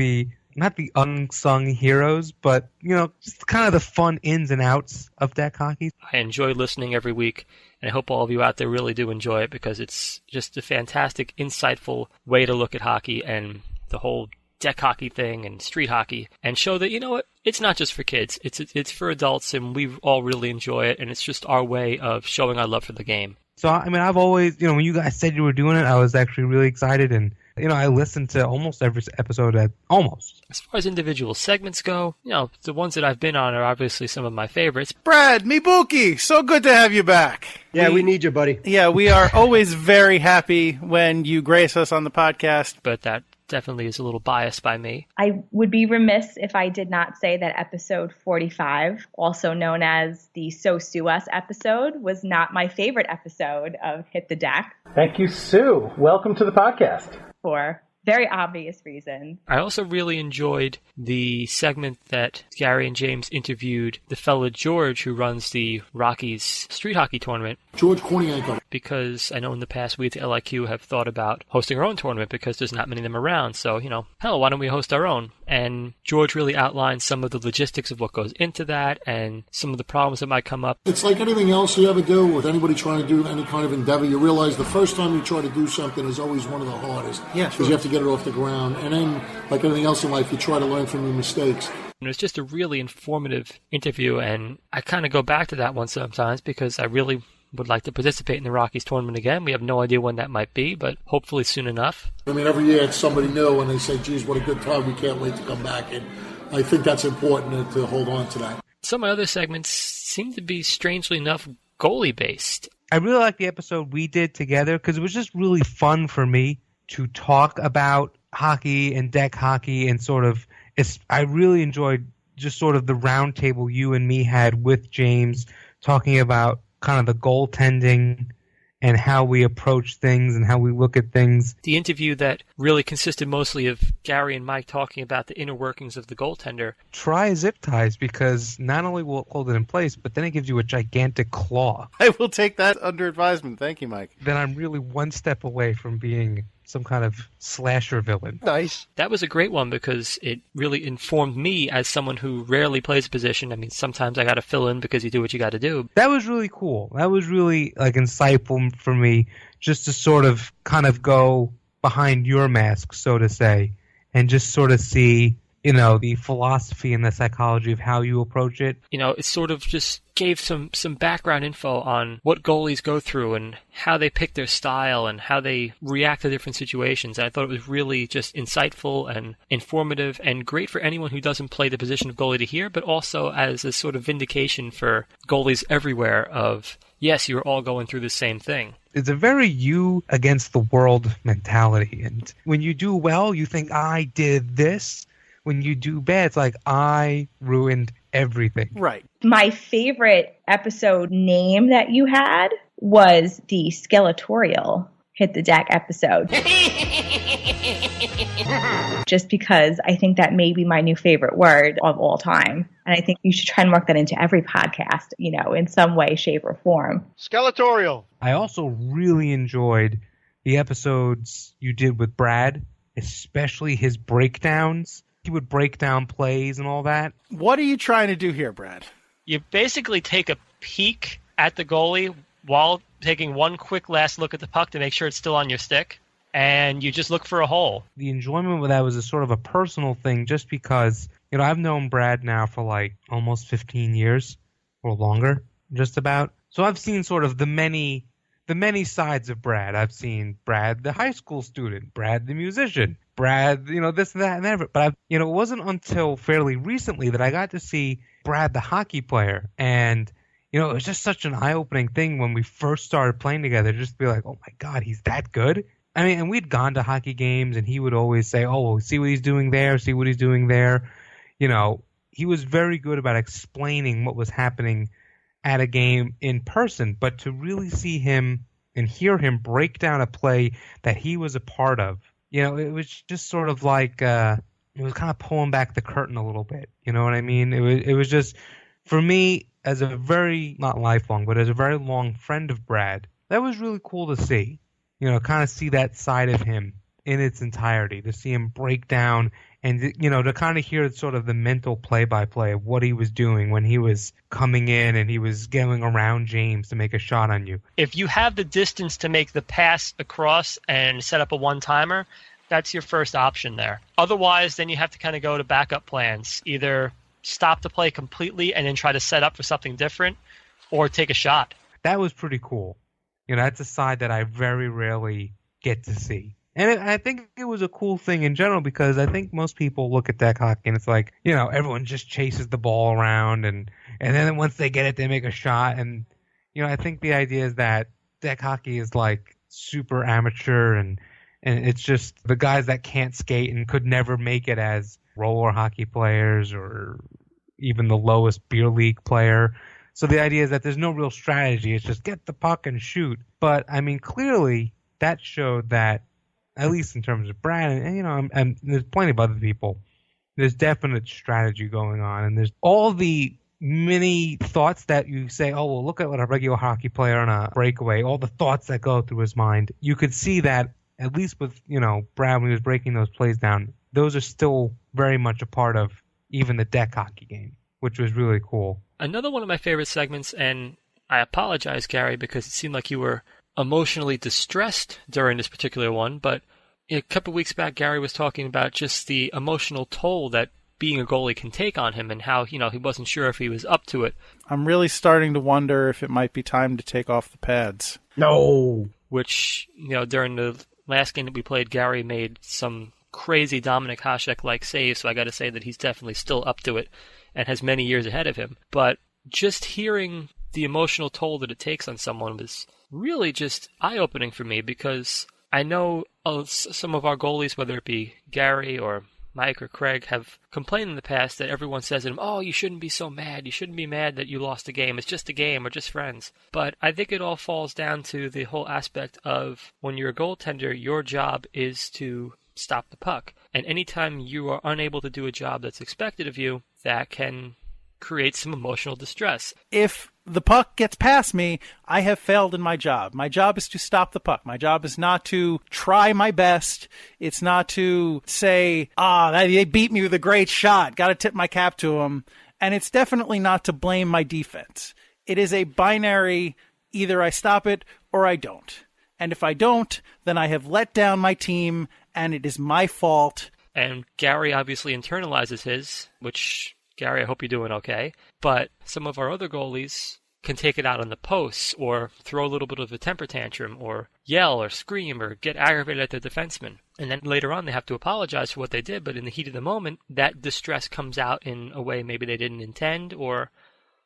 Speaker 2: not the unsung heroes, but, just kind of the fun ins and outs of deck hockey.
Speaker 4: I enjoy listening every week, and I hope all of you out there really do enjoy it because it's just a fantastic, insightful way to look at hockey and the whole deck hockey thing and street hockey, and show that, it's not just for kids. It's for adults, and we all really enjoy it, and it's just our way of showing our love for the game.
Speaker 2: So, I mean, I've always, when you guys said you were doing it, I was actually really excited, and I listened to almost every episode almost.
Speaker 4: As far as individual segments go, the ones that I've been on are obviously some of my favorites.
Speaker 5: Brad, Mibuki, so good to have you back.
Speaker 6: Yeah, we need you, buddy.
Speaker 5: Yeah, we are always very happy when you grace us on the podcast.
Speaker 4: But that definitely is a little biased by me.
Speaker 3: I would be remiss if I did not say that episode 45, also known as the So Sue Us episode, was not my favorite episode of Hit the Deck.
Speaker 5: Thank you, Sue. Welcome to the podcast.
Speaker 3: For very obvious reasons.
Speaker 4: I also really enjoyed the segment that Gary and James interviewed the fellow George who runs the Rockies street hockey tournament.
Speaker 7: George Kornienko.
Speaker 4: Because I know in the past we at the LIQ have thought about hosting our own tournament because there's not many of them around. So, hell, why don't we host our own? And George really outlined some of the logistics of what goes into that and some of the problems that might come up.
Speaker 7: It's like anything else you ever do with anybody trying to do any kind of endeavor. You realize the first time you try to do something is always one of the hardest.
Speaker 5: Yeah,
Speaker 7: because you have to get it off the ground. And then, like anything else in life, you try to learn from your mistakes.
Speaker 4: It was just a really informative interview, and I kind of go back to that one sometimes because I really would like to participate in the Rockies tournament again. We have no idea when that might be, but hopefully soon enough.
Speaker 7: I mean, every year it's somebody new, and they say, geez, what a good time. We can't wait to come back. And I think that's important to hold on to that.
Speaker 4: Some of my other segments seem to be, strangely enough, goalie-based.
Speaker 2: I really like the episode we did together because it was just really fun for me to talk about hockey and deck hockey and sort of I really enjoyed just sort of the round table you and me had with James talking about kind of the goaltending and how we approach things and how we look at things.
Speaker 4: The interview that really consisted mostly of Gary and Mike talking about the inner workings of the goaltender.
Speaker 2: Try zip ties, because not only will it hold it in place, but then it gives you a gigantic claw.
Speaker 5: I will take that under advisement. Thank you, Mike.
Speaker 2: Then I'm really one step away from being some kind of slasher villain.
Speaker 6: Nice.
Speaker 4: That was a great one because it really informed me as someone who rarely plays a position. I mean, sometimes I got to fill in because you do what you got to do.
Speaker 2: That was really cool. That was really insightful for me, just to sort of kind of go behind your mask, so to say, and just sort of see, the philosophy and the psychology of how you approach it.
Speaker 4: It sort of just gave some background info on what goalies go through and how they pick their style and how they react to different situations. And I thought it was really just insightful and informative and great for anyone who doesn't play the position of goalie to hear, but also as a sort of vindication for goalies everywhere of, yes, you're all going through the same thing.
Speaker 2: It's a very you against the world mentality. And when you do well, you think, I did this. When you do bad, it's like, I ruined everything.
Speaker 5: Right.
Speaker 3: My favorite episode name that you had was the Skeletorial Hit the Deck episode. Just because I think that may be my new favorite word of all time. And I think you should try and work that into every podcast, in some way, shape, or form.
Speaker 6: Skeletorial.
Speaker 2: I also really enjoyed the episodes you did with Brad, especially his breakdowns. He would break down plays and all that.
Speaker 5: What are you trying to do here, Brad?
Speaker 4: You basically take a peek at the goalie while taking one quick last look at the puck to make sure it's still on your stick, and you just look for a hole.
Speaker 2: The enjoyment with that was a sort of a personal thing, just because, I've known Brad now for almost 15 years or longer, just about. So I've seen sort of the many sides of Brad. I've seen Brad, the high school student, Brad, the musician, Brad, this, that, and that. But it wasn't until fairly recently that I got to see Brad, the hockey player. And, it was just such an eye-opening thing when we first started playing together, just to be like, oh my God, he's that good? I mean, and we'd gone to hockey games and he would always say, oh, well, see what he's doing there, see what he's doing there. He was very good about explaining what was happening at a game in person, but to really see him and hear him break down a play that he was a part of, it was just sort of like it was kind of pulling back the curtain a little bit. You know what I mean? It was just, for me, as a very, not lifelong, but as a very long friend of Brad, that was really cool to see. Kind of see that side of him in its entirety, to see him break down and, to kind of hear sort of the mental play-by-play of what he was doing when he was coming in and he was going around James to make a shot on you.
Speaker 4: If you have the distance to make the pass across and set up a one-timer, that's your first option there. Otherwise, then you have to kind of go to backup plans. Either stop the play completely and then try to set up for something different, or take a shot.
Speaker 2: That was pretty cool. That's a side that I very rarely get to see. And I think it was a cool thing in general, because I think most people look at deck hockey and it's like, everyone just chases the ball around and then once they get it, they make a shot. And, I think the idea is that deck hockey is super amateur and it's just the guys that can't skate and could never make it as roller hockey players or even the lowest beer league player. So the idea is that there's no real strategy. It's just get the puck and shoot. But, I mean, clearly that showed that, at least in terms of Brad, and there's plenty of other people, there's definite strategy going on. And there's all the many thoughts that you say, oh, well, look at what a regular hockey player on a breakaway, all the thoughts that go through his mind. You could see that, at least with, Brad, when he was breaking those plays down, those are still very much a part of even the deck hockey game, which was really cool.
Speaker 4: Another one of my favorite segments, and I apologize, Gary, because it seemed like you were emotionally distressed during this particular one, but a couple of weeks back, Gary was talking about just the emotional toll that being a goalie can take on him and how, he wasn't sure if he was up to it.
Speaker 5: I'm really starting to wonder if it might be time to take off the pads.
Speaker 6: No.
Speaker 4: Which, during the last game that we played, Gary made some crazy Dominic Hasek-like saves, so I got to say that he's definitely still up to it and has many years ahead of him. But just hearing the emotional toll that it takes on someone was really just eye-opening for me, because I know some of our goalies, whether it be Gary or Mike or Craig have complained in the past that everyone says to them, oh, you shouldn't be so mad. You shouldn't be mad that you lost a game. It's just a game. We're just friends. But I think it all falls down to the whole aspect of when you're a goaltender, your job is to stop the puck. And anytime you are unable to do a job that's expected of you, that can create some emotional distress.
Speaker 5: If the puck gets past me, I have failed in my job. My job is to stop the puck. My job is not to try my best. It's not to say, they beat me with a great shot. Got to tip my cap to them. And it's definitely not to blame my defense. It is a binary, either I stop it or I don't. And if I don't, then I have let down my team and it is my fault.
Speaker 4: And Gary obviously internalizes his, which, Gary, I hope you're doing okay. But some of our other goalies can take it out on the posts or throw a little bit of a temper tantrum or yell or scream or get aggravated at their defenseman. And then later on they have to apologize for what they did, but in the heat of the moment, that distress comes out in a way maybe they didn't intend or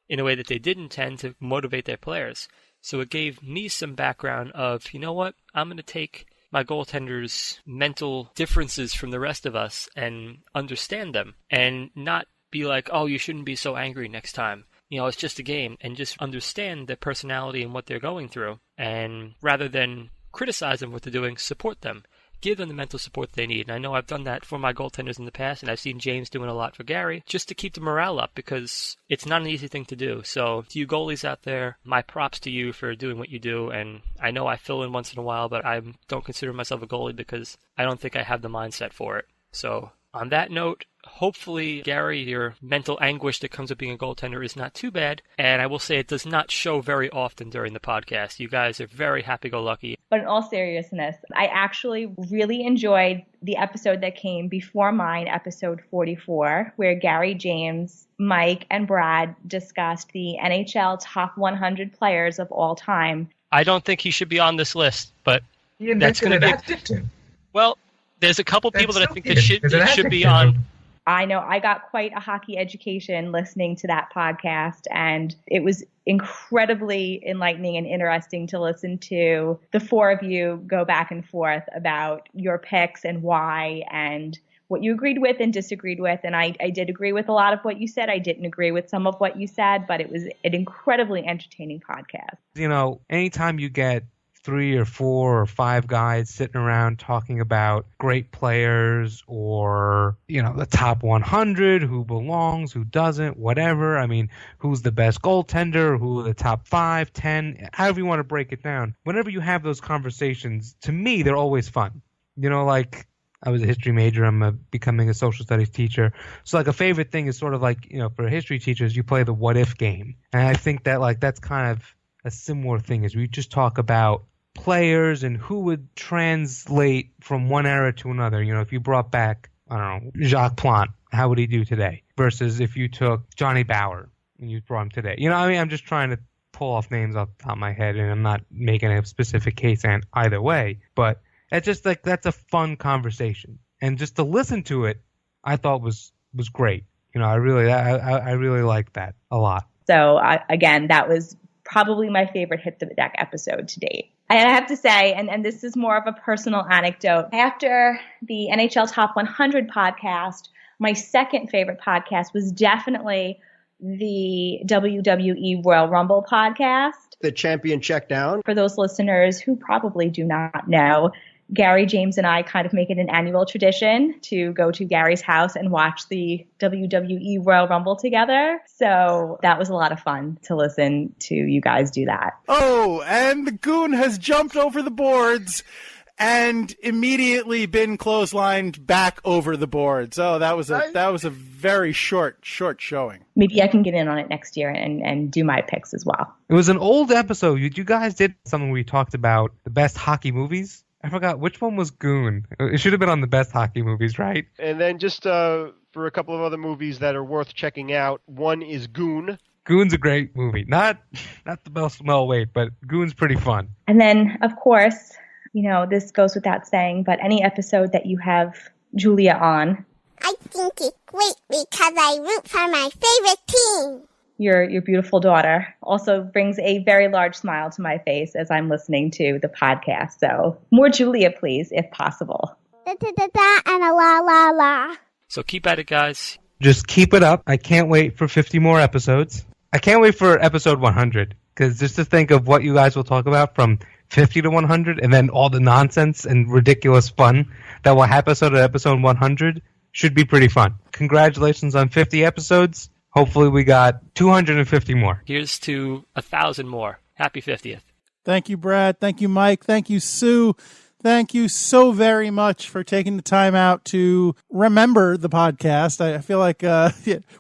Speaker 4: in a way that they did intend to motivate their players. So it gave me some background of, you know what, I'm going to take my goaltender's mental differences from the rest of us and understand them and not be like, oh, you shouldn't be so angry next time. You know, it's just a game, and just understand their personality and what they're going through. And rather than criticize them for what they're doing, support them. Give them the mental support they need. And I know I've done that for my goaltenders in the past, and I've seen James doing a lot for Gary, just to keep the morale up, because it's not an easy thing to do. So to you goalies out there, my props to you for doing what you do. And I know I fill in once in a while, but I don't consider myself a goalie because I don't think I have the mindset for it. So on that note, hopefully, Gary, your mental anguish that comes with being a goaltender is not too bad. And I will say it does not show very often during the podcast. You guys are very happy-go-lucky.
Speaker 3: But in all seriousness, I actually really enjoyed the episode that came before mine, episode 44, where Gary, James, Mike, and Brad discussed the NHL top 100 players of all time.
Speaker 4: I don't think he should be on this list, but
Speaker 8: He
Speaker 4: that's going
Speaker 8: invented
Speaker 4: to be...
Speaker 8: adjective.
Speaker 4: Well, there's a couple people
Speaker 8: That's
Speaker 4: that I think
Speaker 8: so
Speaker 4: that
Speaker 8: weird. There's an
Speaker 4: should be
Speaker 8: adjective.
Speaker 4: on.
Speaker 3: I know I got quite a hockey education listening to that podcast, and it was incredibly enlightening and interesting to listen to the four of you go back and forth about your picks and why and what you agreed with and disagreed with. And I did agree with a lot of what you said. I didn't agree with some of what you said, but it was an incredibly entertaining podcast.
Speaker 2: You know, anytime you get 3 or 4 or 5 guys sitting around talking about great players or, you know, the top 100, who belongs, who doesn't, whatever. I mean, who's the best goaltender, who are the top 5, 10, however you want to break it down. Whenever you have those conversations, to me, they're always fun. You know, like, I was a history major. I'm becoming a social studies teacher. So, like, a favorite thing is sort of like, you know, for history teachers, you play the what if game. And I think that, like, that's kind of a similar thing is we just talk about players and who would translate from one era to another. You know, if you brought back, I don't know, Jacques Plante, how would he do today? Versus if you took Johnny Bauer and you brought him today. You know, I mean, I'm just trying to pull off names off the top of my head, and I'm not making a specific case and either way. But it's just like that's a fun conversation, and just to listen to it, I thought was great. You know, I really liked that a lot.
Speaker 3: So again, that was probably my favorite Hit the Deck episode to date. I have to say, and this is more of a personal anecdote, after the NHL Top 100 podcast, my second favorite podcast was definitely the WWE Royal Rumble podcast.
Speaker 6: The champion check down.
Speaker 3: For those listeners who probably do not know, Gary, James, and I kind of make it an annual tradition to go to Gary's house and watch the WWE Royal Rumble together. So that was a lot of fun to listen to you guys do that.
Speaker 5: Oh, and the goon has jumped over the boards and immediately been clotheslined back over the boards. Oh, that was a very short showing.
Speaker 3: Maybe I can get in on it next year and do my picks as well.
Speaker 2: It was an old episode. You guys did something where you talked about the best hockey movies. I forgot which one was Goon. It should have been on the best hockey movies, right?
Speaker 6: And then just for a couple of other movies that are worth checking out, one is Goon.
Speaker 2: Goon's a great movie. Not the best smell weight, but Goon's pretty fun.
Speaker 3: And then, of course, you know, this goes without saying, but any episode that you have Julia on.
Speaker 1: I think it's great because I root for my favorite team.
Speaker 3: Your beautiful daughter also brings a very large smile to my face as I'm listening to the podcast. So more Julia, please, if possible.
Speaker 1: Da da da da and a la la la.
Speaker 4: So keep at it, guys.
Speaker 2: Just keep it up. I can't wait for 50 more episodes. I can't wait for episode 100, because just to think of what you guys will talk about from 50 to 100, and then all the nonsense and ridiculous fun that will happen at episode 100 should be pretty fun. Congratulations on 50 episodes. Hopefully we got 250 more.
Speaker 4: Here's to 1,000 more. Happy 50th.
Speaker 5: Thank you, Brad. Thank you, Mike. Thank you, Sue. Thank you so very much for taking the time out to remember the podcast. I feel like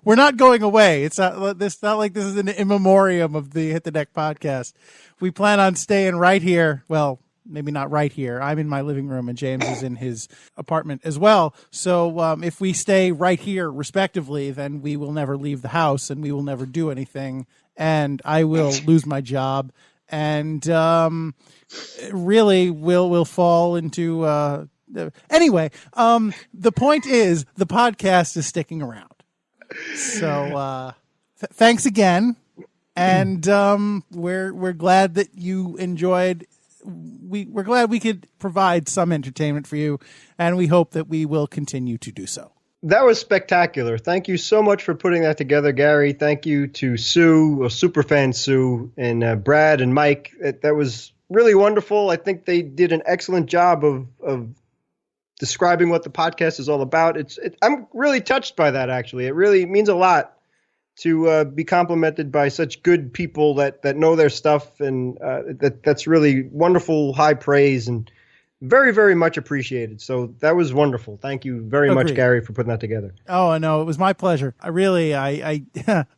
Speaker 5: we're not going away. It's not like this is an in memoriam of the Hit the Deck podcast. We plan on staying right here. Well, maybe not right here. I'm in my living room and James is in his apartment as well. So if we stay right here respectively, then we will never leave the house and we will never do anything. And I will lose my job. And really will fall into anyway. The point is the podcast is sticking around. So thanks again, and we're glad that you enjoyed. We're glad we could provide some entertainment for you, and we hope that we will continue to do so.
Speaker 6: That was spectacular. Thank you so much for putting that together, Gary. Thank you to Sue, superfan Sue, and Brad and Mike. That was really wonderful. I think they did an excellent job of describing what the podcast is all about. I'm really touched by that, actually. It really means a lot to be complimented by such good people that know their stuff, and that's really wonderful, high praise, and very, very much appreciated. So that was wonderful. Thank you very much, Gary, for putting that together.
Speaker 5: Oh, no, it was my pleasure. I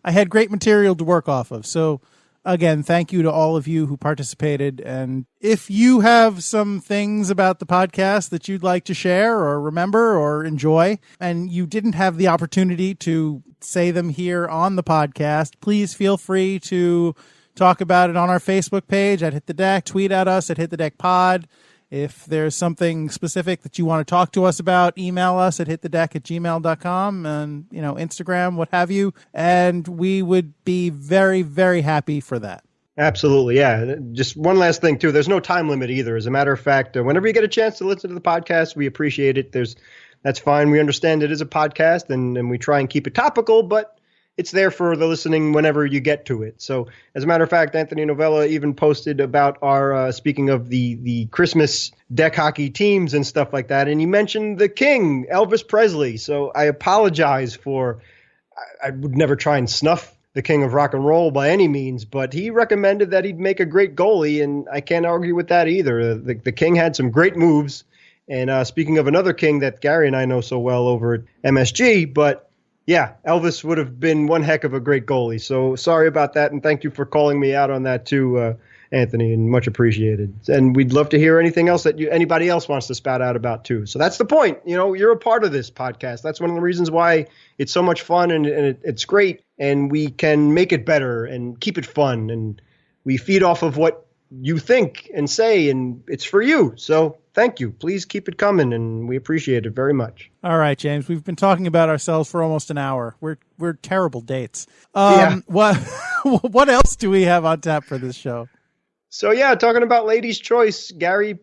Speaker 5: had great material to work off of. So again, thank you to all of you who participated. And if you have some things about the podcast that you'd like to share or remember or enjoy, and you didn't have the opportunity to say them here on the podcast, please feel free to talk about it on our Facebook page at Hit the Deck, tweet at us at Hit the Deck Pod. If there's something specific that you want to talk to us about, email us at hitthedeck@gmail.com and, Instagram, what have you. And we would be very, very happy for that.
Speaker 6: Absolutely. Yeah. Just one last thing, too. There's no time limit either. As a matter of fact, whenever you get a chance to listen to the podcast, we appreciate it. That's fine. We understand it is a podcast and we try and keep it topical, but it's there for the listening whenever you get to it. So, as a matter of fact, Anthony Novella even posted about our, speaking of the Christmas deck hockey teams and stuff like that, and he mentioned the king, Elvis Presley. So I apologize I would never try and snuff the king of rock and roll by any means, but he recommended that he'd make a great goalie, and I can't argue with that either. The king had some great moves, and speaking of another king that Gary and I know so well over at MSG, but yeah, Elvis would have been one heck of a great goalie. So sorry about that, and thank you for calling me out on that too, Anthony, and much appreciated. And we'd love to hear anything else that anybody else wants to spout out about too. So that's the point. You're a part of this podcast. That's one of the reasons why it's so much fun and it's great, and we can make it better and keep it fun, and we feed off of what you think and say, and it's for you. So thank you. Please keep it coming, and we appreciate it very much.
Speaker 5: All right, James. We've been talking about ourselves for almost an hour. We're terrible dates.
Speaker 6: Yeah.
Speaker 5: What else do we have on tap for this show?
Speaker 6: So yeah, talking about Ladies' Choice, Gary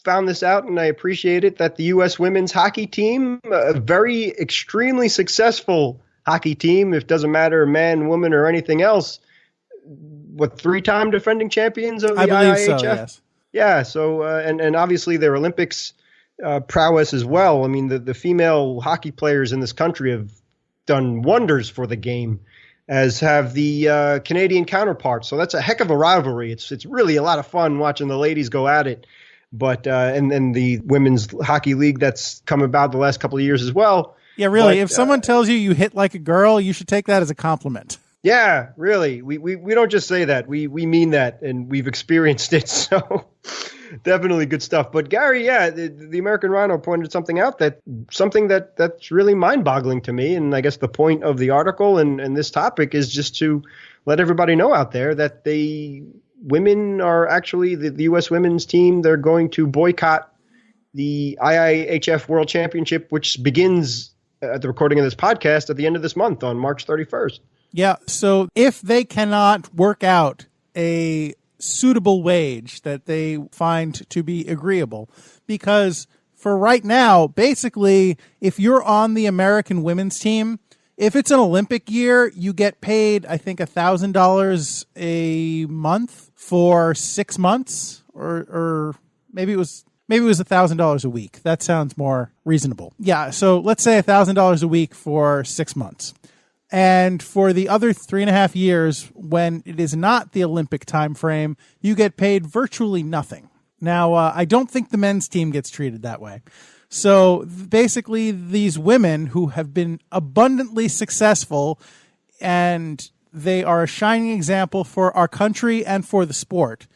Speaker 6: found this out, and I appreciate it, that the U.S. women's hockey team, a very extremely successful hockey team, it doesn't matter man, woman, or anything else, 3-time defending champions of the IIHF?
Speaker 5: So, yes.
Speaker 6: Yeah, so and obviously their Olympics prowess as well. I mean, the female hockey players in this country have done wonders for the game, as have the Canadian counterparts. So that's a heck of a rivalry. It's really a lot of fun watching the ladies go at it. But and then the women's hockey league that's come about the last couple of years as well.
Speaker 5: Yeah, really. If someone tells you hit like a girl, you should take that as a compliment.
Speaker 6: Yeah, really. We don't just say that. We mean that, and we've experienced it. So definitely good stuff. But Gary, yeah, the American Rhino pointed something out that's really mind-boggling to me. And I guess the point of the article and this topic is just to let everybody know out there that women are actually the U.S. women's team. They're going to boycott the IIHF World Championship, which begins at the recording of this podcast at the end of this month on March 31st.
Speaker 5: Yeah, so if they cannot work out a suitable wage that they find to be agreeable, because for right now, basically, if you're on the American women's team, if it's an Olympic year, you get paid, I think, $1,000 a month for 6 months, or maybe it was $1,000 a week. That sounds more reasonable. Yeah, so let's say $1,000 a week for 6 months. And for the other 3.5 years, when it is not the Olympic time frame, you get paid virtually nothing. Now, I don't think the men's team gets treated that way. So basically, these women who have been abundantly successful, and they are a shining example for our country and for the sport,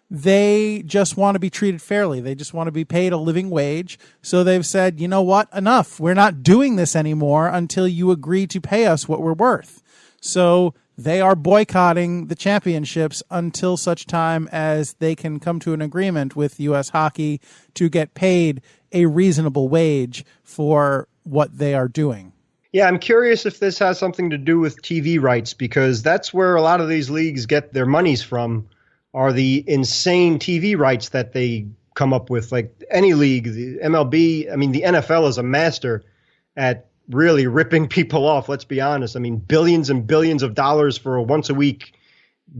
Speaker 5: they just want to be treated fairly. They just want to be paid a living wage. So they've said, you know what? Enough. We're not doing this anymore until you agree to pay us what we're worth. So they are boycotting the championships until such time as they can come to an agreement with U.S. Hockey to get paid a reasonable wage for what they are doing.
Speaker 6: Yeah, I'm curious if this has something to do with TV rights, because that's where a lot of these leagues get their monies from, are the insane TV rights that they come up with. Like any league, the MLB, I mean, the NFL is a master at really ripping people off, let's be honest. I mean, billions and billions of dollars for a once-a-week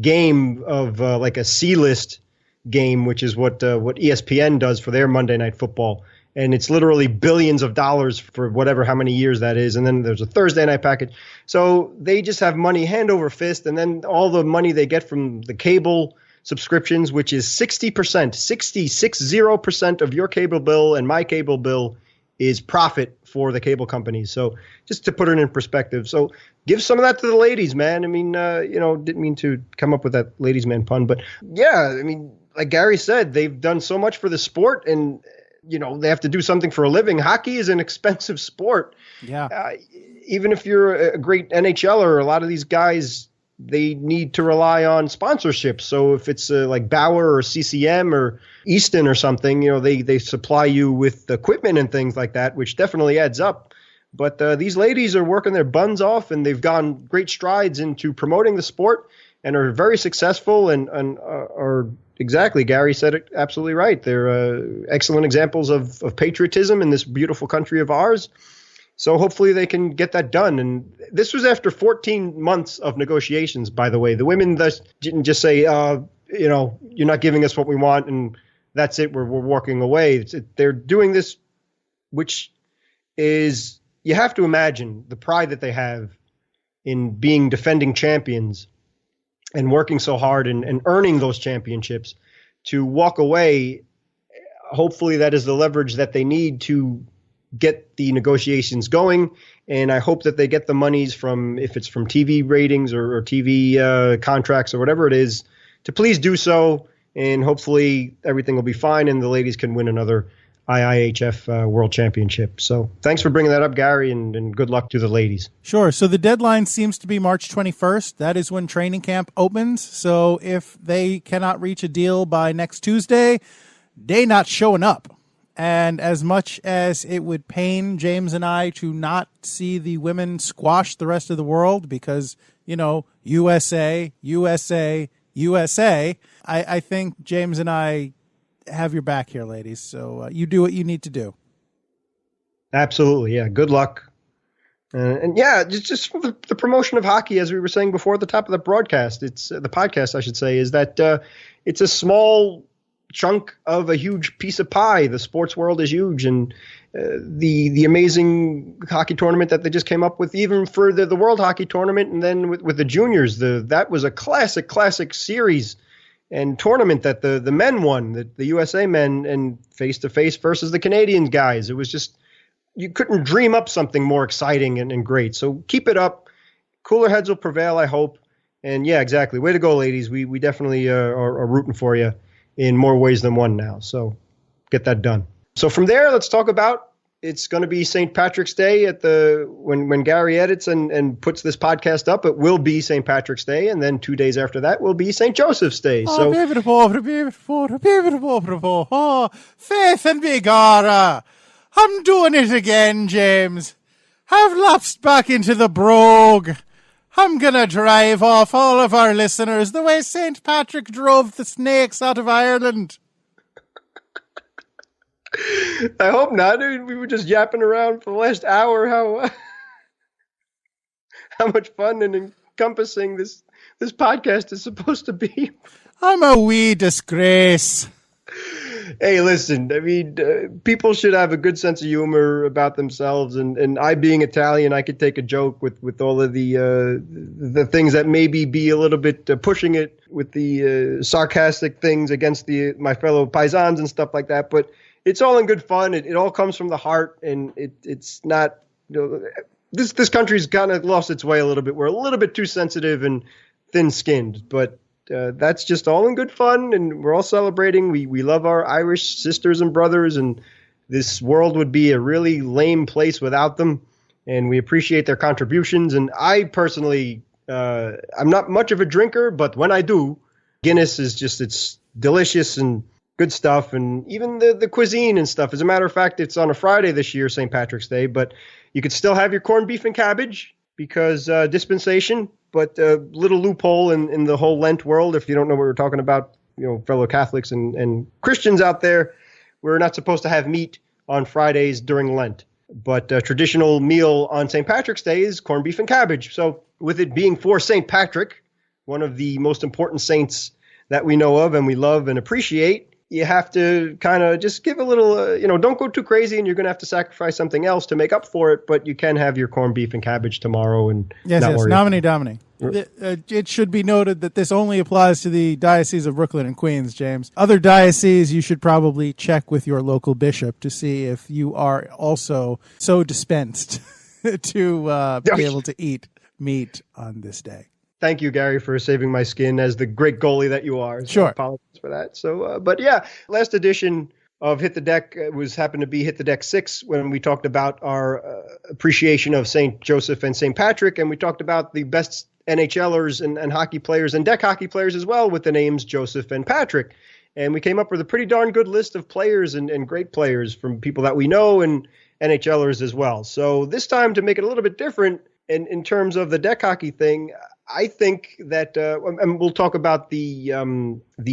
Speaker 6: game of like a C-list game, which is what ESPN does for their Monday Night Football. And it's literally billions of dollars for whatever, how many years that is. And then there's a Thursday night package. So they just have money hand over fist. And then all the money they get from the cable subscriptions, which is 60% of your cable bill and my cable bill, is profit for the cable companies. So just to put it in perspective. So give some of that to the ladies, man. I mean, didn't mean to come up with that ladies man pun, but yeah, I mean, like Gary said, they've done so much for the sport, and they have to do something for a living. Hockey is an expensive sport.
Speaker 5: Yeah.
Speaker 6: Even if you're a great NHLer, a lot of these guys, they need to rely on sponsorships. So if it's like Bauer or CCM or Easton or something, they supply you with equipment and things like that, which definitely adds up. But these ladies are working their buns off, and they've gone great strides into promoting the sport and are very successful and are exactly, Gary said it absolutely right. They're excellent examples of patriotism in this beautiful country of ours. So hopefully they can get that done. And this was after 14 months of negotiations, by the way. The women didn't just say, you're not giving us what we want and that's it, we're walking away. They're doing this, which is, you have to imagine the pride that they have in being defending champions and working so hard and earning those championships. To walk away, hopefully that is the leverage that they need to get the negotiations going. And I hope that they get the monies from, if it's from TV ratings or TV contracts or whatever it is, to please do so. And hopefully everything will be fine and the ladies can win another IIHF World Championship. So thanks for bringing that up, Gary, and good luck to the ladies.
Speaker 5: Sure. So the deadline seems to be March 21st. That is when training camp opens. So if they cannot reach a deal by next Tuesday, they not showing up. And as much as it would pain James and I to not see the women squash the rest of the world because, USA, I think James and I have your back here, ladies. So you do what you need to do.
Speaker 6: Absolutely. Yeah. Good luck. And yeah, just for the promotion of hockey, as we were saying before at the top of the broadcast, it's the podcast, I should say, is that it's a small chunk of a huge piece of pie. The sports world is huge, and the amazing hockey tournament that they just came up with, even for the World Hockey Tournament, and then with the juniors, that was a classic series and tournament that the men won, the USA men, and face-to-face versus the Canadian guys. It was just, you couldn't dream up something more exciting and great. So keep it up. Cooler heads will prevail, I hope. And yeah, exactly. Way to go, ladies. We definitely are rooting for you in more ways than one now. So get that done. So from there, let's talk about, it's going to be St. Patrick's Day when Gary edits and puts this podcast up. It will be St. Patrick's Day, and then 2 days after that will be St. Joseph's Day. So
Speaker 5: faith and begorra. I'm doing it again, James. I've lapsed back into the brogue. I'm going to drive off all of our listeners the way St. Patrick drove the snakes out of Ireland.
Speaker 6: I hope not. We were just yapping around for the last hour how much fun and encompassing this podcast is supposed to be.
Speaker 5: I'm a wee disgrace.
Speaker 6: Hey, listen, I mean, people should have a good sense of humor about themselves. And I, being Italian, I could take a joke with all of the things that maybe be a little bit pushing it with the sarcastic things against my fellow paisans and stuff like that. But it's all in good fun. It all comes from the heart, and it's not, this country's kind of lost its way a little bit. We're a little bit too sensitive and thin-skinned, but that's just all in good fun, and we're all celebrating. We love our Irish sisters and brothers, and this world would be a really lame place without them, and we appreciate their contributions. And I personally, I'm not much of a drinker, but when I do, Guinness is just, it's delicious and good stuff, and even the cuisine and stuff. As a matter of fact, it's on a Friday this year, St. Patrick's Day, but you could still have your corned beef and cabbage because dispensation, but a little loophole in the whole Lent world. If you don't know what we're talking about, fellow Catholics and Christians out there, we're not supposed to have meat on Fridays during Lent. But a traditional meal on St. Patrick's Day is corned beef and cabbage. So with it being for St. Patrick, one of the most important saints that we know of and we love and appreciate, you have to kind of just give a little, don't go too crazy, and you're going to have to sacrifice something else to make up for it. But you can have your corned beef and cabbage tomorrow. And
Speaker 5: yes, Nomine Domini. It should be noted that this only applies to the Diocese of Brooklyn and Queens, James. Other dioceses, you should probably check with your local bishop to see if you are also so dispensed to be able to eat meat on this day.
Speaker 6: Thank you, Gary, for saving my skin as the great goalie that you are. So
Speaker 5: sure.
Speaker 6: I apologize for that. So, but yeah, last edition of Hit the Deck happened to be Hit the Deck 6 when we talked about our appreciation of St. Joseph and St. Patrick, and we talked about the best NHLers and hockey players and deck hockey players as well with the names Joseph and Patrick. And we came up with a pretty darn good list of players and great players from people that we know and NHLers as well. So this time, to make it a little bit different in terms of the deck hockey thing, I think that, and we'll talk about the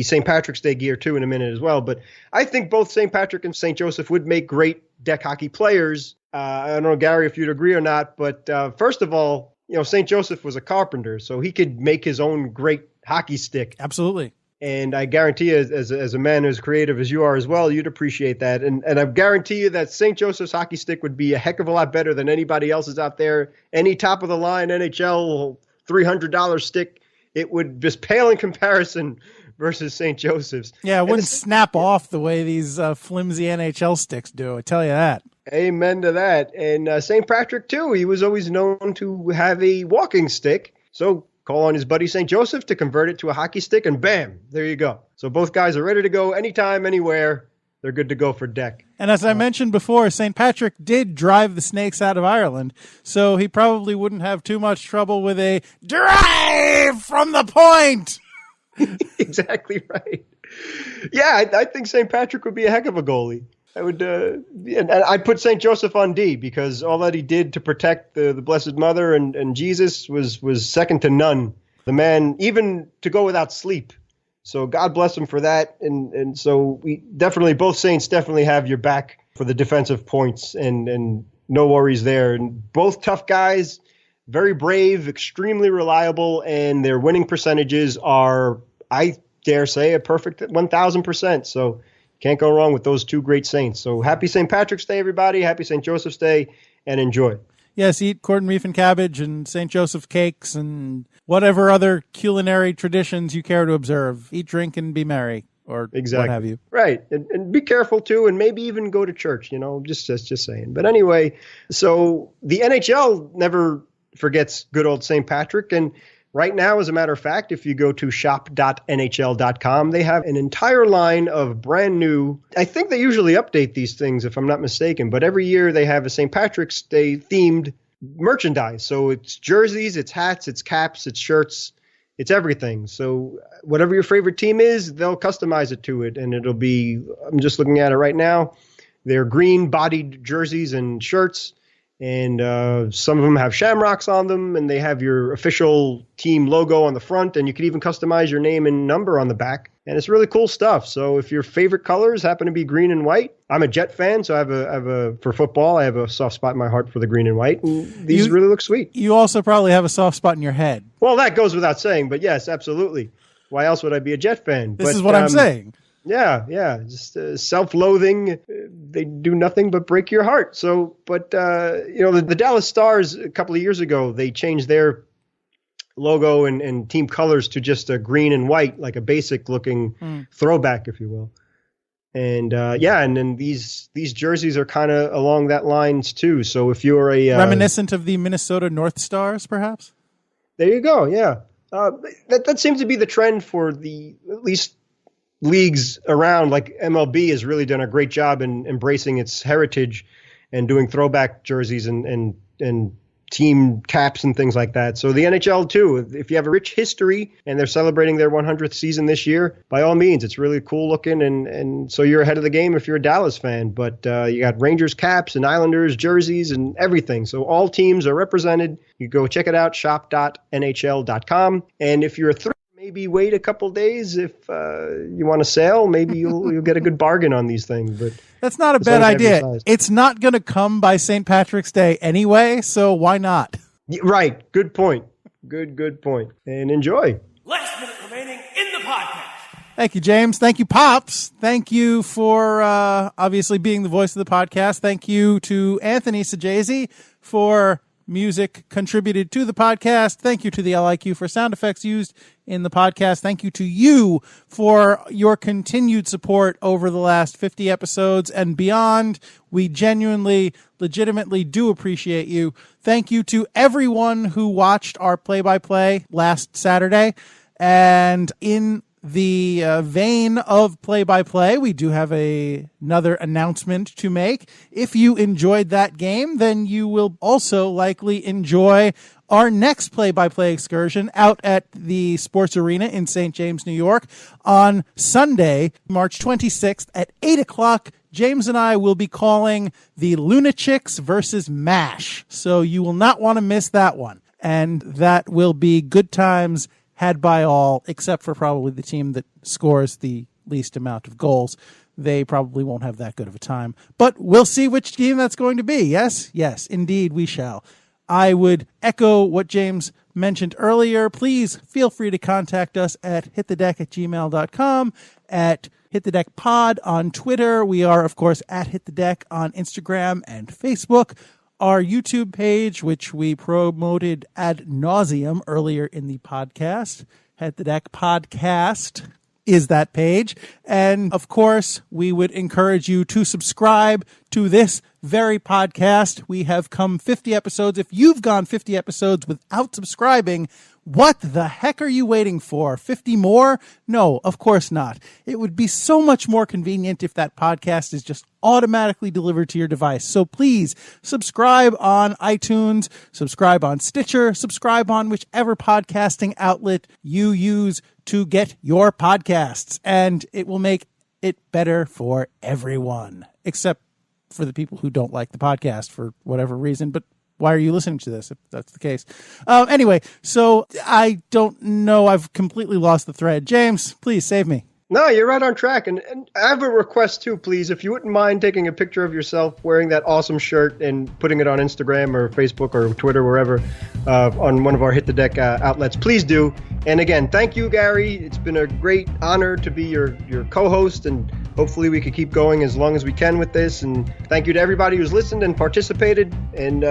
Speaker 6: St. Patrick's Day gear too in a minute as well, but I think both St. Patrick and St. Joseph would make great deck hockey players. I don't know, Gary, if you'd agree or not, but first of all, St. Joseph was a carpenter, so he could make his own great hockey stick.
Speaker 5: Absolutely.
Speaker 6: And I guarantee you, as a man as creative as you are as well, you'd appreciate that. And I guarantee you that St. Joseph's hockey stick would be a heck of a lot better than anybody else's out there. Any top-of-the-line NHL $300 stick, it would just pale in comparison versus St. Joseph's.
Speaker 5: Yeah, it wouldn't snap off the way these flimsy NHL sticks do, I tell you that.
Speaker 6: Amen to that. And St. Patrick, too, he was always known to have a walking stick. So call on his buddy St. Joseph to convert it to a hockey stick, and bam, there you go. So both guys are ready to go anytime, anywhere. They're good to go for deck.
Speaker 5: And as I mentioned before, St. Patrick did drive the snakes out of Ireland, so he probably wouldn't have too much trouble with a drive from the point.
Speaker 6: Exactly right. Yeah, I think St. Patrick would be a heck of a goalie. I would, and I'd put St. Joseph on D because all that he did to protect the Blessed Mother and Jesus was second to none. The man, even to go without sleep. So God bless him for that. And so we definitely, both saints definitely have your back for the defensive points and no worries there. And both tough guys, very brave, extremely reliable, and their winning percentages are, I dare say, a perfect 1,000%. So can't go wrong with those two great saints. So happy St. Patrick's Day, everybody. Happy St. Joseph's Day, and enjoy.
Speaker 5: Yes, eat corned beef and cabbage and St. Joseph cakes and whatever other culinary traditions you care to observe. Eat, drink, and be merry, or
Speaker 6: exactly.
Speaker 5: What have you.
Speaker 6: Right, and be careful, too, and maybe even go to church, just saying. But anyway, so the NHL never forgets good old St. Patrick, and right now, as a matter of fact, if you go to shop.nhl.com, they have an entire line of brand new, I think they usually update these things if I'm not mistaken, but every year they have a St. Patrick's Day themed merchandise. So it's jerseys, it's hats, it's caps, it's shirts, it's everything. So whatever your favorite team is, they'll customize it to it. And it'll be, I'm just looking at it right now, they're green bodied jerseys and shirts. And some of them have shamrocks on them, and they have your official team logo on the front, and you can even customize your name and number on the back. And it's really cool stuff. So if your favorite colors happen to be green and white, I'm a Jet fan, so I have a for football, I have a soft spot in my heart for the green and white, and these really look sweet.
Speaker 5: You also probably have a soft spot in your head.
Speaker 6: Well, that goes without saying, but yes, absolutely. Why else would I be a Jet fan?
Speaker 5: This is what I'm saying.
Speaker 6: Yeah, just self-loathing. They do nothing but break your heart. So, but the Dallas Stars a couple of years ago, they changed their logo and team colors to just a green and white, like a basic-looking throwback, if you will. And and then these jerseys are kind of along that lines too. So if you're
Speaker 5: reminiscent of the Minnesota North Stars, perhaps.
Speaker 6: There you go. Yeah, that seems to be the trend for at least leagues around. Like MLB has really done a great job in embracing its heritage and doing throwback jerseys and team caps and things like that. So the NHL too, if you have a rich history and they're celebrating their 100th season this year, by all means, it's really cool looking. And so you're ahead of the game if you're a Dallas fan, but you got Rangers caps and Islanders jerseys and everything. So all teams are represented. You go check it out, shop.nhl.com. And if you're maybe wait a couple days if you want to sell. Maybe you'll get a good bargain on these things. But
Speaker 5: that's not a bad idea. It's not going to come by St. Patrick's Day anyway, so why not?
Speaker 6: Right. Good point. Good point. And enjoy.
Speaker 8: Last minute remaining in the podcast.
Speaker 5: Thank you, James. Thank you, Pops. Thank you for obviously being the voice of the podcast. Thank you to Anthony Sajazi for music contributed to the podcast. Thank you to the LIQ for sound effects used in the podcast. Thank you to you for your continued support over the last 50 episodes and beyond. We genuinely, legitimately do appreciate you. Thank you to everyone who watched our play-by-play last Saturday. And in the vein of play-by-play, we do have another announcement to make. If you enjoyed that game, then you will also likely enjoy our next play-by-play excursion out at the Sports Arena in St. James, New York on Sunday, March 26th at 8 o'clock. James and I will be calling the Lunachicks versus MASH. So you will not want to miss that one. And that will be good times had by all, except for probably the team that scores the least amount of goals. They probably won't have that good of a time. But we'll see which team that's going to be. Yes, indeed we shall. I would echo what James mentioned earlier. Please feel free to contact us at hitthedek@gmail.com, at hitthedekpod on Twitter. We are, of course, at hitthedek on Instagram and Facebook. Our YouTube page, which we promoted ad nauseum earlier in the podcast, Hit the Deck Podcast, is that page. And of course, we would encourage you to subscribe to this very podcast. We have come 50 episodes. If you've gone 50 episodes without subscribing, what the heck are you waiting for? 50 more? No, of course not. It would be so much more convenient if that podcast is just automatically delivered to your device. So please subscribe on iTunes, subscribe on Stitcher, subscribe on whichever podcasting outlet you use to get your podcasts. And it will make it better for everyone, except for the people who don't like the podcast for whatever reason. But why are you listening to this if that's the case? Anyway, so I don't know. I've completely lost the thread. James, please save me.
Speaker 6: No, you're right on track. And I have a request too, please. If you wouldn't mind taking a picture of yourself wearing that awesome shirt and putting it on Instagram or Facebook or Twitter, wherever, on one of our Hit the Deck outlets, please do. And again, thank you, Gary. It's been a great honor to be your co-host, and hopefully we can keep going as long as we can with this. And thank you to everybody who's listened and participated, and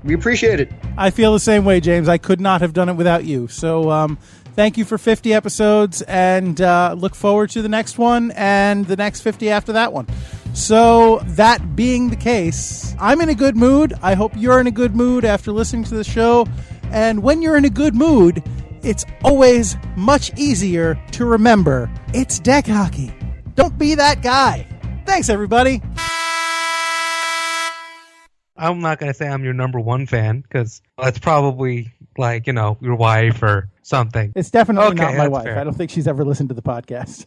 Speaker 6: we appreciate it.
Speaker 5: I feel the same way, James. I could not have done it without you. So thank you for 50 episodes, and look forward to the next one and the next 50 after that one. So that being the case, I'm in a good mood. I hope you're in a good mood after listening to the show. And when you're in a good mood, it's always much easier to remember it's deck hockey. Don't be that guy. Thanks, everybody.
Speaker 2: I'm not going to say I'm your number one fan, because that's probably like, your wife or something.
Speaker 5: It's definitely not my wife.
Speaker 2: fair.
Speaker 5: I don't think she's ever listened to the podcast.